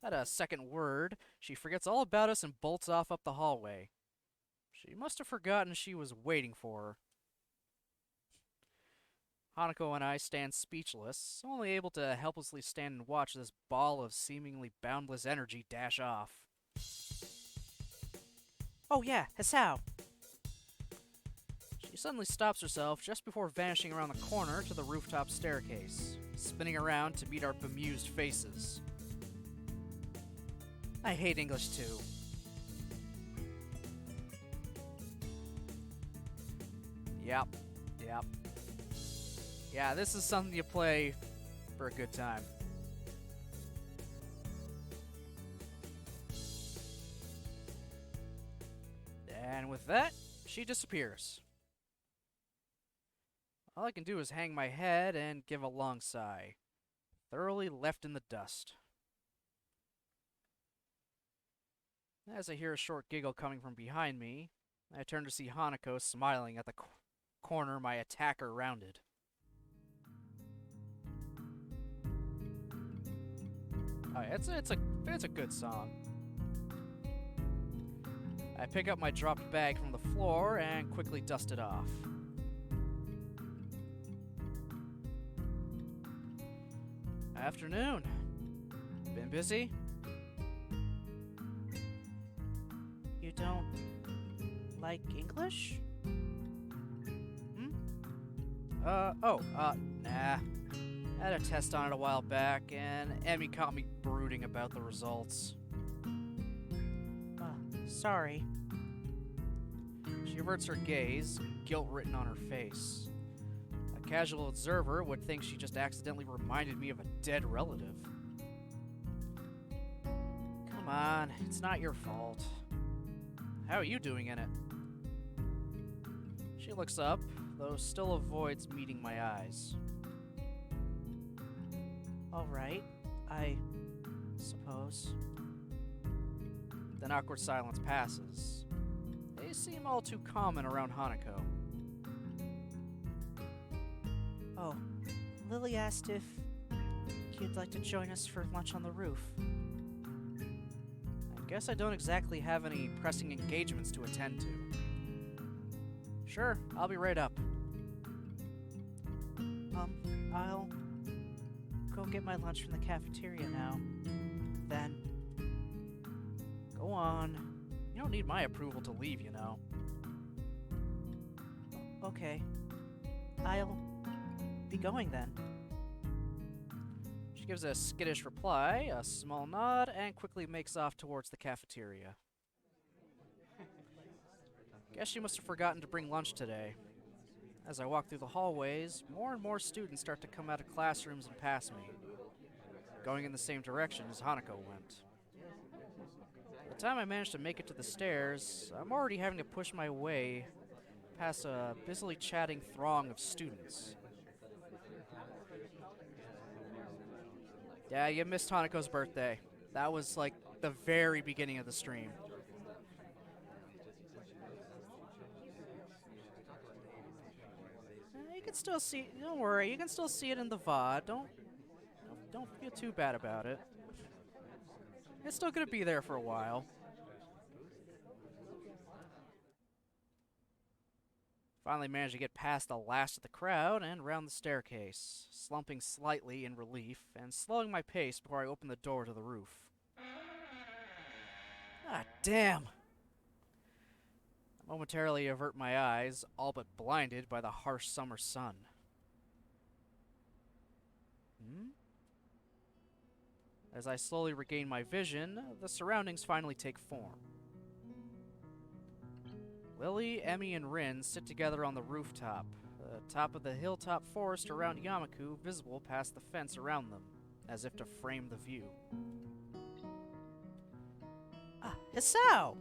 Speaker 1: At a second word, she forgets all about us and bolts off up the hallway. She must have forgotten she was waiting for her. Hanako and I stand speechless, only able to helplessly stand and watch this ball of seemingly boundless energy dash off.
Speaker 2: Oh yeah, Hisao.
Speaker 1: She suddenly stops herself just before vanishing around the corner to the rooftop staircase, spinning around to meet our bemused faces. I hate English too. Yep. Yeah, this is something you play for a good time. And with that, she disappears. All I can do is hang my head and give a long sigh, thoroughly left in the dust. As I hear a short giggle coming from behind me, I turn to see Hanako smiling at the corner my attacker rounded. Oh yeah, it's a good song. I pick up my dropped bag from the floor and quickly dust it off. Afternoon. Been busy?
Speaker 2: You don't like English?
Speaker 1: Nah. I had a test on it a while back, and Emmy caught me brooding about the results.
Speaker 2: Sorry.
Speaker 1: She averts her gaze, guilt written on her face. A casual observer would think she just accidentally reminded me of a dead relative. Come on, it's not your fault. How are you doing in it? She looks up, though still avoids meeting my eyes.
Speaker 2: Alright, I suppose.
Speaker 1: Then awkward silence passes. They seem all too common around Hanako.
Speaker 2: Oh, Lily asked if you'd like to join us for lunch on the roof.
Speaker 1: I guess I don't exactly have any pressing engagements to attend to. Sure, I'll be right up.
Speaker 2: I'll go get my lunch from the cafeteria now. Then,
Speaker 1: Go on. You don't need my approval to leave, you know.
Speaker 2: okay. I'll be going then.
Speaker 1: She gives a skittish reply, a small nod, and quickly makes off towards the cafeteria. Guess she must have forgotten to bring lunch today. As I walk through the hallways, more and more students start to come out of classrooms and pass me, going in the same direction as Hanako went. By the time I manage to make it to the stairs, I'm already having to push my way past a busily chatting throng of students. Yeah, you missed Hanako's birthday. That was like the very beginning of the stream. You can still see. Don't worry. You can still see it in the VOD. Don't feel too bad about it. It's still gonna be there for a while. Finally managed to get past the last of the crowd and round the staircase, slumping slightly in relief and slowing my pace before I open the door to the roof. Ah, damn! I momentarily avert my eyes, all but blinded by the harsh summer sun. As I slowly regain my vision, the surroundings finally take form. Lilly, Emmy, and Rin sit together on the rooftop, the top of the hilltop forest around Yamaku visible past the fence around them, as if to frame the view.
Speaker 2: Ah, Hisao!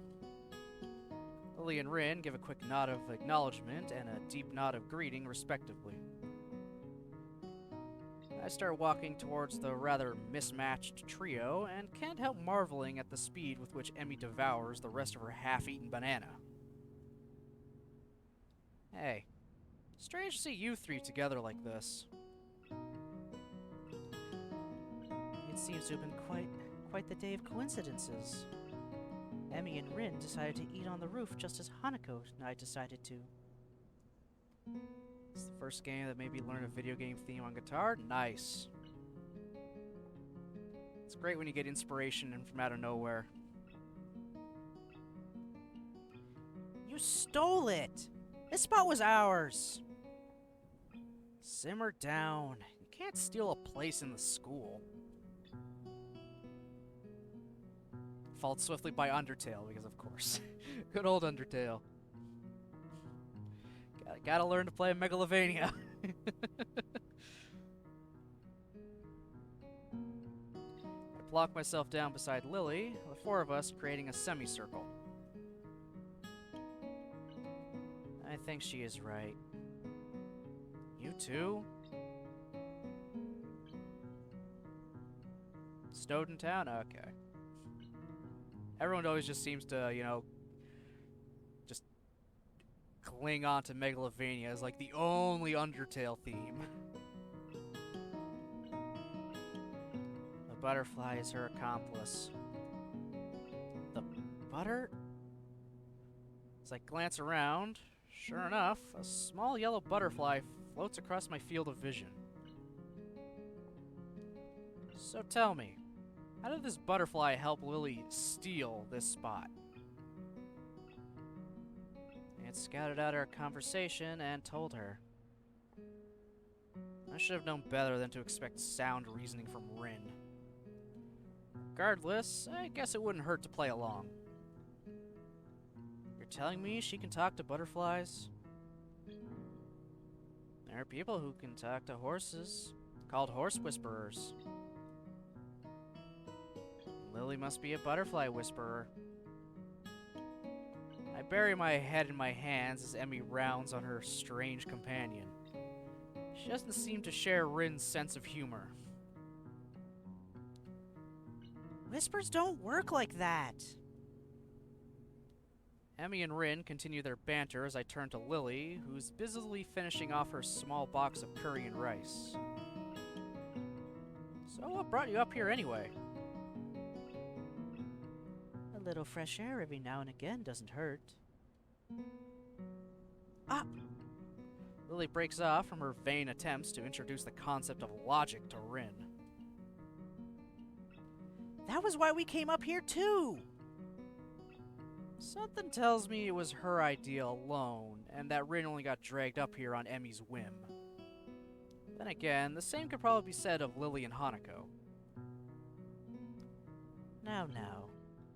Speaker 1: Lilly and Rin give a quick nod of acknowledgement and a deep nod of greeting, respectively. I start walking towards the rather mismatched trio and can't help marveling at the speed with which Emmy devours the rest of her half-eaten banana. Hey, strange to see you three together like this.
Speaker 2: It seems to have been quite the day of coincidences. Emmy and Rin decided to eat on the roof just as Hanako and I decided to.
Speaker 1: It's the first game that made me learn a video game theme on guitar. Nice. It's great when you get inspiration from out of nowhere.
Speaker 2: You stole it! This spot was ours!
Speaker 1: Simmer down. You can't steal a place in the school. Followed swiftly by Undertale, because of course. Good old Undertale. Gotta learn to play Megalovania. I plonk myself down beside Lilly, the four of us creating a semicircle. I think she is right. You too? Snowden Town? Okay. Everyone always just seems to, just cling on to Megalovania as like the only Undertale theme. The butterfly is her accomplice. The butter? As I glance around, sure enough, a small yellow butterfly floats across my field of vision. So tell me, how did this butterfly help Lilly steal this spot? It scouted out our conversation and told her. I should have known better than to expect sound reasoning from Rin. Regardless, I guess it wouldn't hurt to play along. You're telling me she can talk to butterflies? There are people who can talk to horses, called horse whisperers. Lilly must be a butterfly whisperer. I bury my head in my hands as Emmy rounds on her strange companion. She doesn't seem to share Rin's sense of humor.
Speaker 2: Whispers don't work like that.
Speaker 1: Emmy and Rin continue their banter as I turn to Lilly, who's busily finishing off her small box of curry and rice. So what brought you up here anyway?
Speaker 2: A little fresh air every now and again doesn't hurt. Ah!
Speaker 1: Lilly breaks off from her vain attempts to introduce the concept of logic to Rin.
Speaker 2: That was why we came up here too!
Speaker 1: Something tells me it was her idea alone, and that Rin only got dragged up here on Emmy's whim. Then again, the same could probably be said of Lilly and Hanako.
Speaker 2: Now,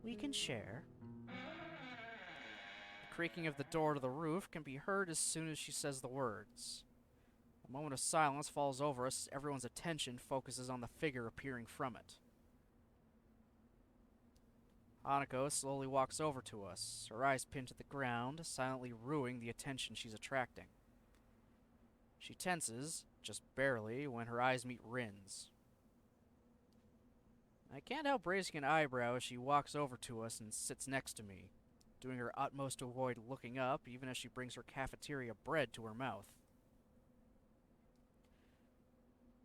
Speaker 2: we can share.
Speaker 1: The creaking of the door to the roof can be heard as soon as she says the words. A moment of silence falls over us as everyone's attention focuses on the figure appearing from it. Hanako slowly walks over to us, her eyes pinned to the ground, silently ruining the attention she's attracting. She tenses, just barely, when her eyes meet Rin's. I can't help raising an eyebrow as she walks over to us and sits next to me, doing her utmost to avoid looking up even as she brings her cafeteria bread to her mouth.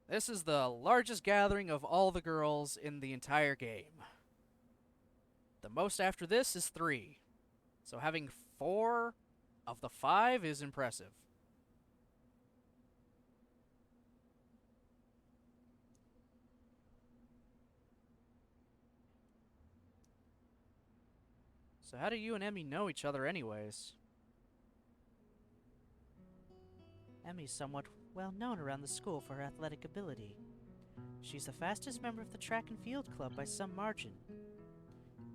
Speaker 1: This is the largest gathering of all the girls in the entire game. The most after this is 3, so having 4 of the 5 is impressive. So how do you and Emmy know each other anyways?
Speaker 2: Emmy's somewhat well known around the school for her athletic ability. She's the fastest member of the track and field club by some margin.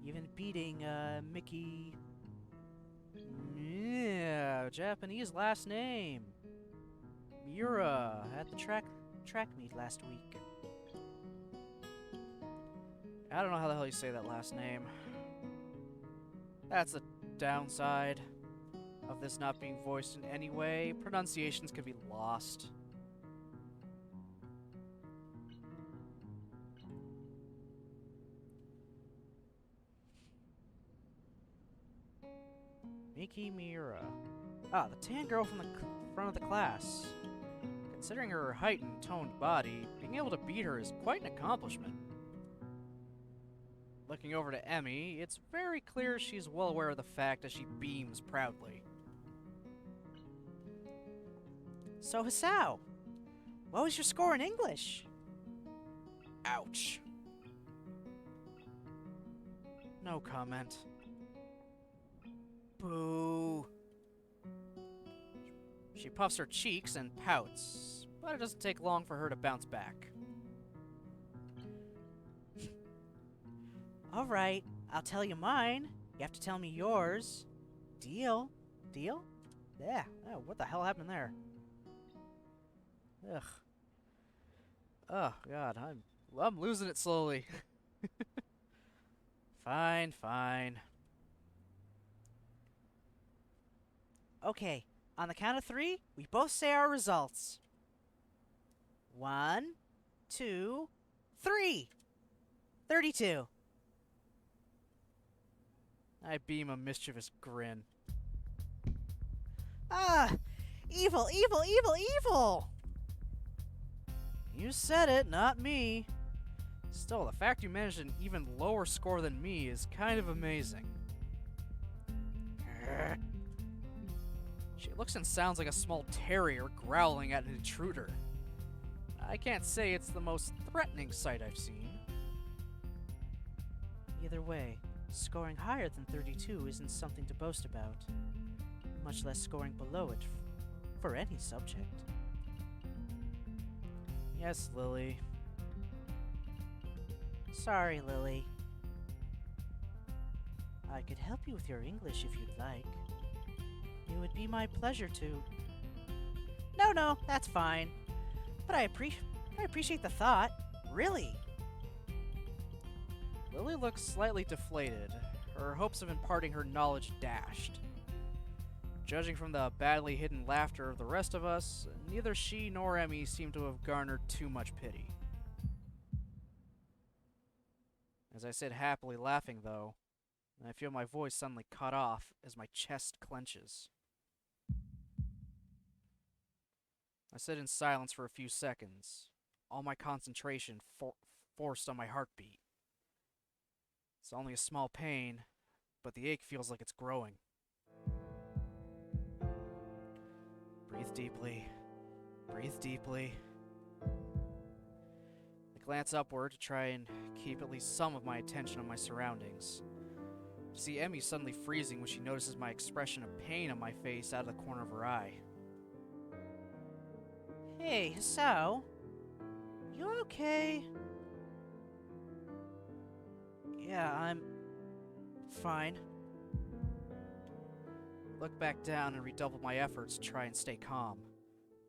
Speaker 2: Even beating, Mickey...
Speaker 1: Yeah, Japanese last name. Miura
Speaker 2: at the track meet last week.
Speaker 1: I don't know how the hell you say that last name. That's the downside of this not being voiced in any way. Pronunciations could be lost. Miki Miura. Ah, the tan girl from the front of the class. Considering her height and toned body, being able to beat her is quite an accomplishment. Looking over to Emmy, it's very clear she's well aware of the fact as she beams proudly.
Speaker 2: So, Hisao, what was your score in English?
Speaker 1: Ouch. No comment. Boo. She puffs her cheeks and pouts, but it doesn't take long for her to bounce back.
Speaker 2: Alright, I'll tell you mine. You have to tell me yours. Deal? Deal?
Speaker 1: Yeah. Oh, what the hell happened there? Ugh. Oh, God, I'm losing it slowly. Fine, fine.
Speaker 2: Okay, on the count of 3, we both say our results. 1, 2, 3. 32.
Speaker 1: I beam a mischievous grin.
Speaker 2: Ah! Evil, evil, evil, evil!
Speaker 1: You said it, not me. Still, the fact you managed an even lower score than me is kind of amazing. She looks and sounds like a small terrier growling at an intruder. I can't say it's the most threatening sight I've seen.
Speaker 2: Either way, scoring higher than 32 isn't something to boast about, much less scoring below it for any subject.
Speaker 1: Yes, Lilly.
Speaker 2: Sorry, Lilly. I could help you with your English if you'd like. It would be my pleasure to. No, that's fine. But I appreciate the thought. Really.
Speaker 1: Lilly looks slightly deflated, her hopes of imparting her knowledge dashed. judging from the badly hidden laughter of the rest of us, neither she nor Emmy seemed to have garnered too much pity. As I sit happily laughing, though, I feel my voice suddenly cut off as my chest clenches. I sit in silence for a few seconds, all my concentration forced on my heartbeat. It's only a small pain, but the ache feels like it's growing. Breathe deeply. Breathe deeply. I glance upward to try and keep at least some of my attention on my surroundings. I see Emmy suddenly freezing when she notices my expression of pain on my face out of the corner of her eye.
Speaker 2: Hey, so? You okay? Yeah, I'm fine.
Speaker 1: Look back down and redouble my efforts to try and stay calm,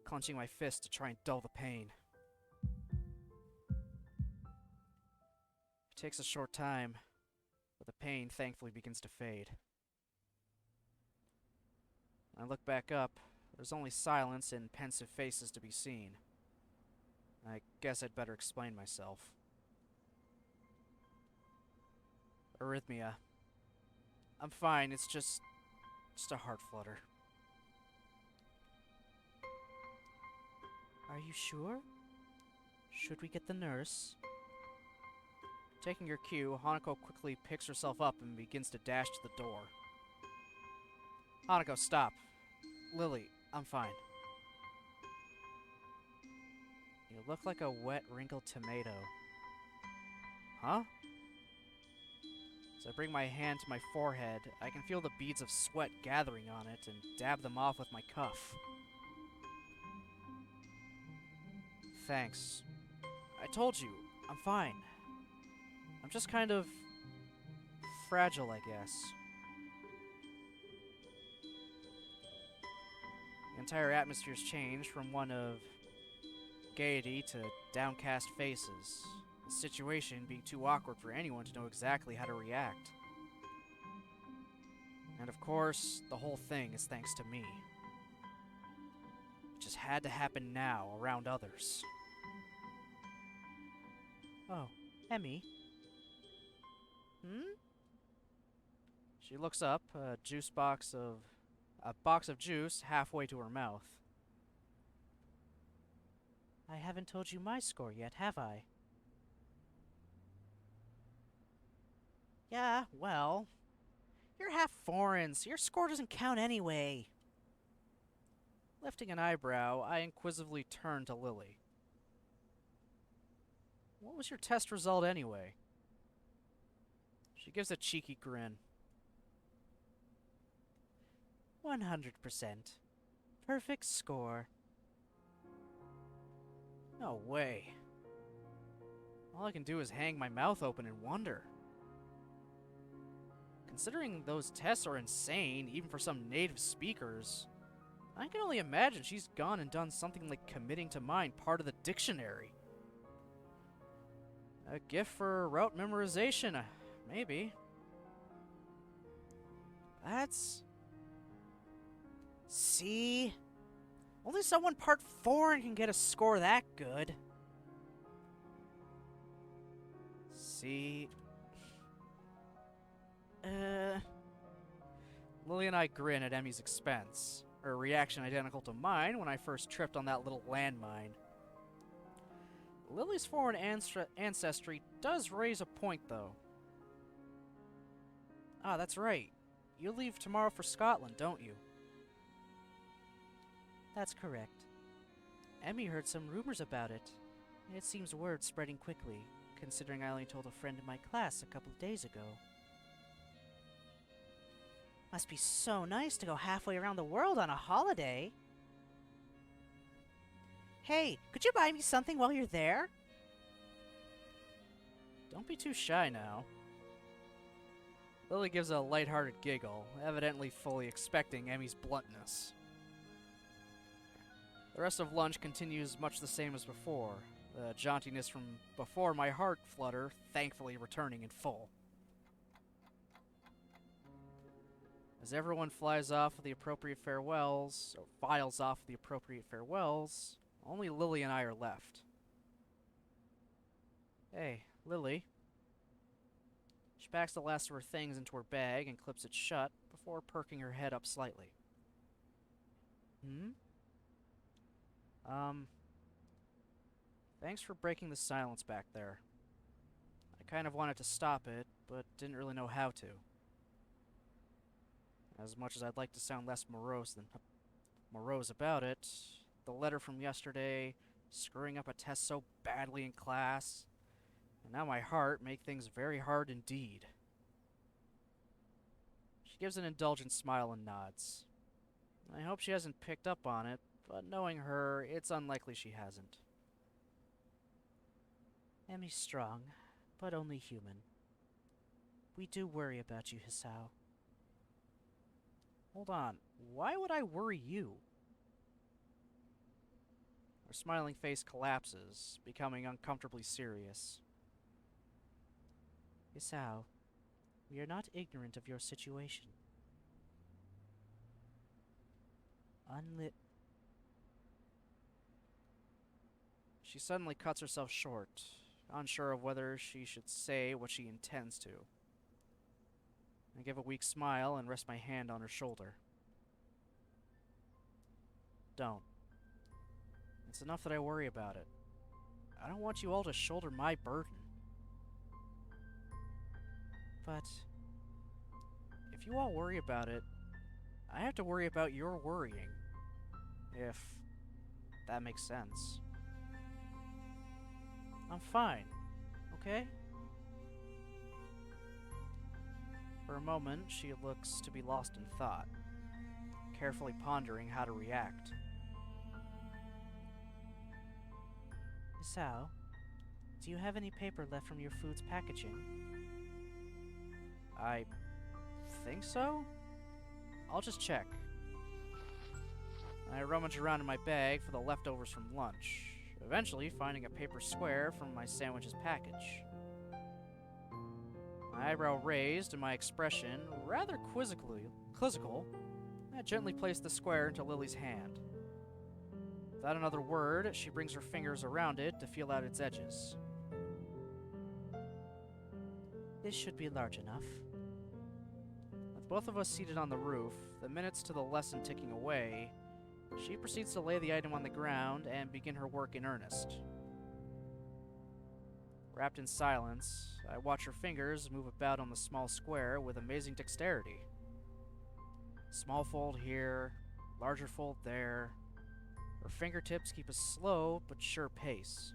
Speaker 1: clenching my fist to try and dull the pain. It takes a short time, but the pain thankfully begins to fade. When I look back up, there's only silence and pensive faces to be seen. I guess I'd better explain myself. Arrhythmia. I'm fine, it's just a heart flutter.
Speaker 2: Are you sure? Should we get the nurse?
Speaker 1: Taking her cue, Hanako quickly picks herself up and begins to dash to the door. Hanako, stop. Lilly, I'm fine. You look like a wet, wrinkled tomato. Huh? As I bring my hand to my forehead, I can feel the beads of sweat gathering on it and dab them off with my cuff. Thanks. I told you, I'm fine. I'm just kind of fragile, I guess. The entire atmosphere's changed from one of gaiety to downcast faces, the situation being too awkward for anyone to know exactly how to react. And of course, the whole thing is thanks to me. It just had to happen now, around others.
Speaker 2: Oh, Emmy?
Speaker 1: She looks up, a box of juice halfway to her mouth.
Speaker 2: I haven't told you my score yet, have I? Yeah, well, you're half foreign, so your score doesn't count anyway.
Speaker 1: Lifting an eyebrow, I inquisitively turn to Lilly. What was your test result anyway? She gives a cheeky grin.
Speaker 2: 100%. Perfect score.
Speaker 1: No way. All I can do is hang my mouth open and wonder. Considering those tests are insane, even for some native speakers, I can only imagine she's gone and done something like committing to mind part of the dictionary. A gift for route memorization, maybe.
Speaker 2: That's... See? Only someone part foreign can get a score that good.
Speaker 1: See? Lilly and I grin at Emmy's expense, her reaction identical to mine when I first tripped on that little landmine. Lily's foreign ancestry does raise a point, though. Ah, that's right. You leave tomorrow for Scotland, don't you?
Speaker 2: That's correct. Emmy heard some rumors about it. It seems word's spreading quickly, considering I only told a friend in my class a couple of days ago. Must be so nice to go halfway around the world on a holiday. Hey, could you buy me something while you're there?
Speaker 1: Don't be too shy now. Lilly gives a lighthearted giggle, evidently fully expecting Emmy's bluntness. The rest of lunch continues much the same as before, the jauntiness from before my heart flutter thankfully returning in full. As everyone flies off with the appropriate farewells, or files off with the appropriate farewells, only Lily and I are left. Hey, Lily. She packs the last of her things into her bag and clips it shut before perking her head up slightly. Thanks for breaking the silence back there. I kind of wanted to stop it, but didn't really know how to. As much as I'd like to sound less morose about it, the letter from yesterday, screwing up a test so badly in class, and now my heart make things very hard indeed. She gives an indulgent smile and nods. I hope she hasn't picked up on it, but knowing her, it's unlikely she hasn't.
Speaker 2: Emmy's strong, but only human. We do worry about you, Hisao.
Speaker 1: Hold on, why would I worry you? Her smiling face collapses, becoming uncomfortably serious.
Speaker 2: Hisao, we are not ignorant of your situation.
Speaker 1: She suddenly cuts herself short, unsure of whether she should say what she intends to. I give a weak smile and rest my hand on her shoulder. Don't. It's enough that I worry about it. I don't want you all to shoulder my burden.
Speaker 2: But
Speaker 1: if you all worry about it, I have to worry about your worrying. If that makes sense. I'm fine, okay? For a moment, she looks to be lost in thought, carefully pondering how to react.
Speaker 2: Hisao, do you have any paper left from your food's packaging?
Speaker 1: I think so? I'll just check. I rummage around in my bag for the leftovers from lunch, eventually finding a paper square from my sandwich's package. My eyebrow raised and my expression rather quizzical, I gently place the square into Lily's hand. Without another word, she brings her fingers around it to feel out its edges.
Speaker 2: This should be large enough.
Speaker 1: With both of us seated on the roof, the minutes to the lesson ticking away, she proceeds to lay the item on the ground and begin her work in earnest. Wrapped in silence, I watch her fingers move about on the small square with amazing dexterity. Small fold here, larger fold there. Her fingertips keep a slow but sure pace.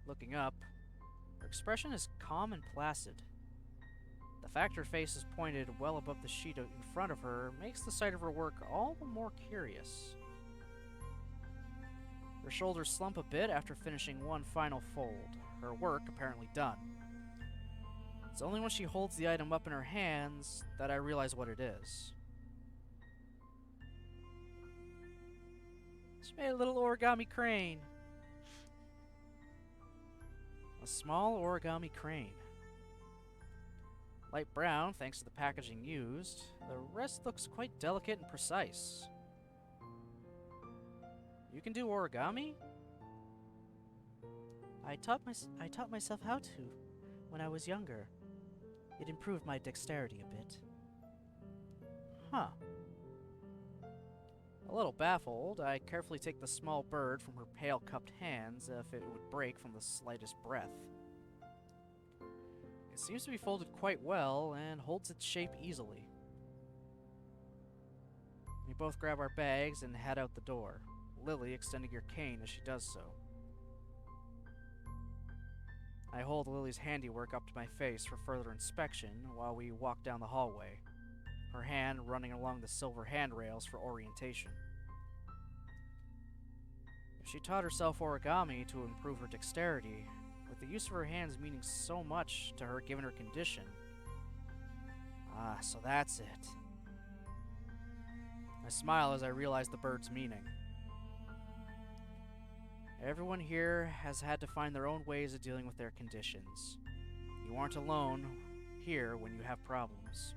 Speaker 1: Looking up, her expression is calm and placid. The fact her face is pointed well above the sheet in front of her makes the sight of her work all the more curious. Her shoulders slump a bit after finishing one final fold, her work apparently done. It's only when she holds the item up in her hands that I realize what it is. She made a little origami crane. A small origami crane. Light brown thanks to the packaging used, the rest looks quite delicate and precise. You can do origami?
Speaker 2: I taught myself how to when I was younger. It improved my dexterity a bit.
Speaker 1: Huh. A little baffled, I carefully take the small bird from her pale cupped hands if it would break from the slightest breath. It seems to be folded quite well and holds its shape easily. We both grab our bags and head out the door, Lily extending her cane as she does so. I hold Lily's handiwork up to my face for further inspection while we walk down the hallway, her hand running along the silver handrails for orientation. If she taught herself origami to improve her dexterity, with the use of her hands meaning so much to her given her condition. Ah, so that's it. I smile as I realize the bird's meaning. Everyone here has had to find their own ways of dealing with their conditions. You aren't alone here when you have problems.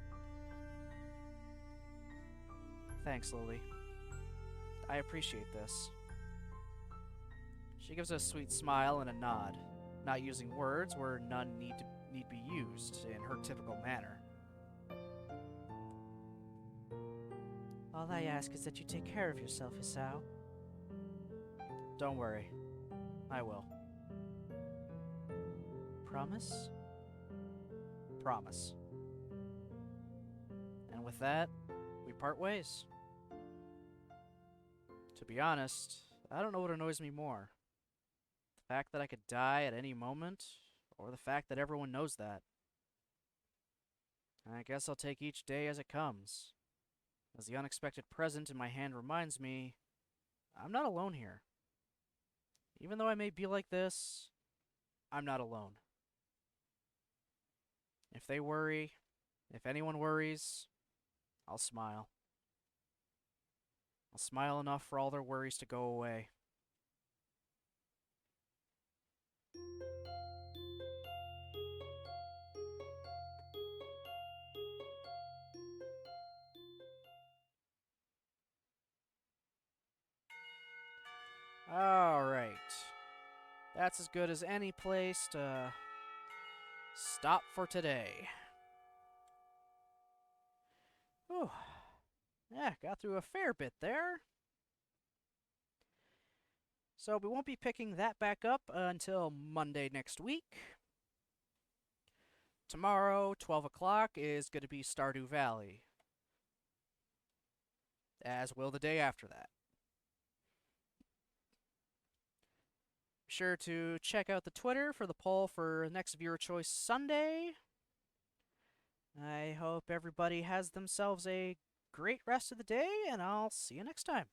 Speaker 1: Thanks, Lily. I appreciate this. She gives a sweet smile and a nod, not using words where none need be used in her typical manner.
Speaker 2: All I ask is that you take care of yourself, Isao.
Speaker 1: Don't worry. I will.
Speaker 2: Promise?
Speaker 1: Promise. And with that, we part ways. To be honest, I don't know what annoys me more. The fact that I could die at any moment, or the fact that everyone knows that. I guess I'll take each day as it comes, as the unexpected present in my hand reminds me I'm not alone here. Even though I may be like this, I'm not alone. If they worry, if anyone worries, I'll smile. I'll smile enough for all their worries to go away. Alright. That's as good as any place to stop for today. Whew. Yeah, got through a fair bit there. So we won't be picking that back up until Monday next week. Tomorrow, 12 o'clock, is going to be Stardew Valley. As will the day after that. Be sure to check out the Twitter for the poll for next Viewer Choice Sunday. I hope everybody has themselves a great rest of the day, and I'll see you next time.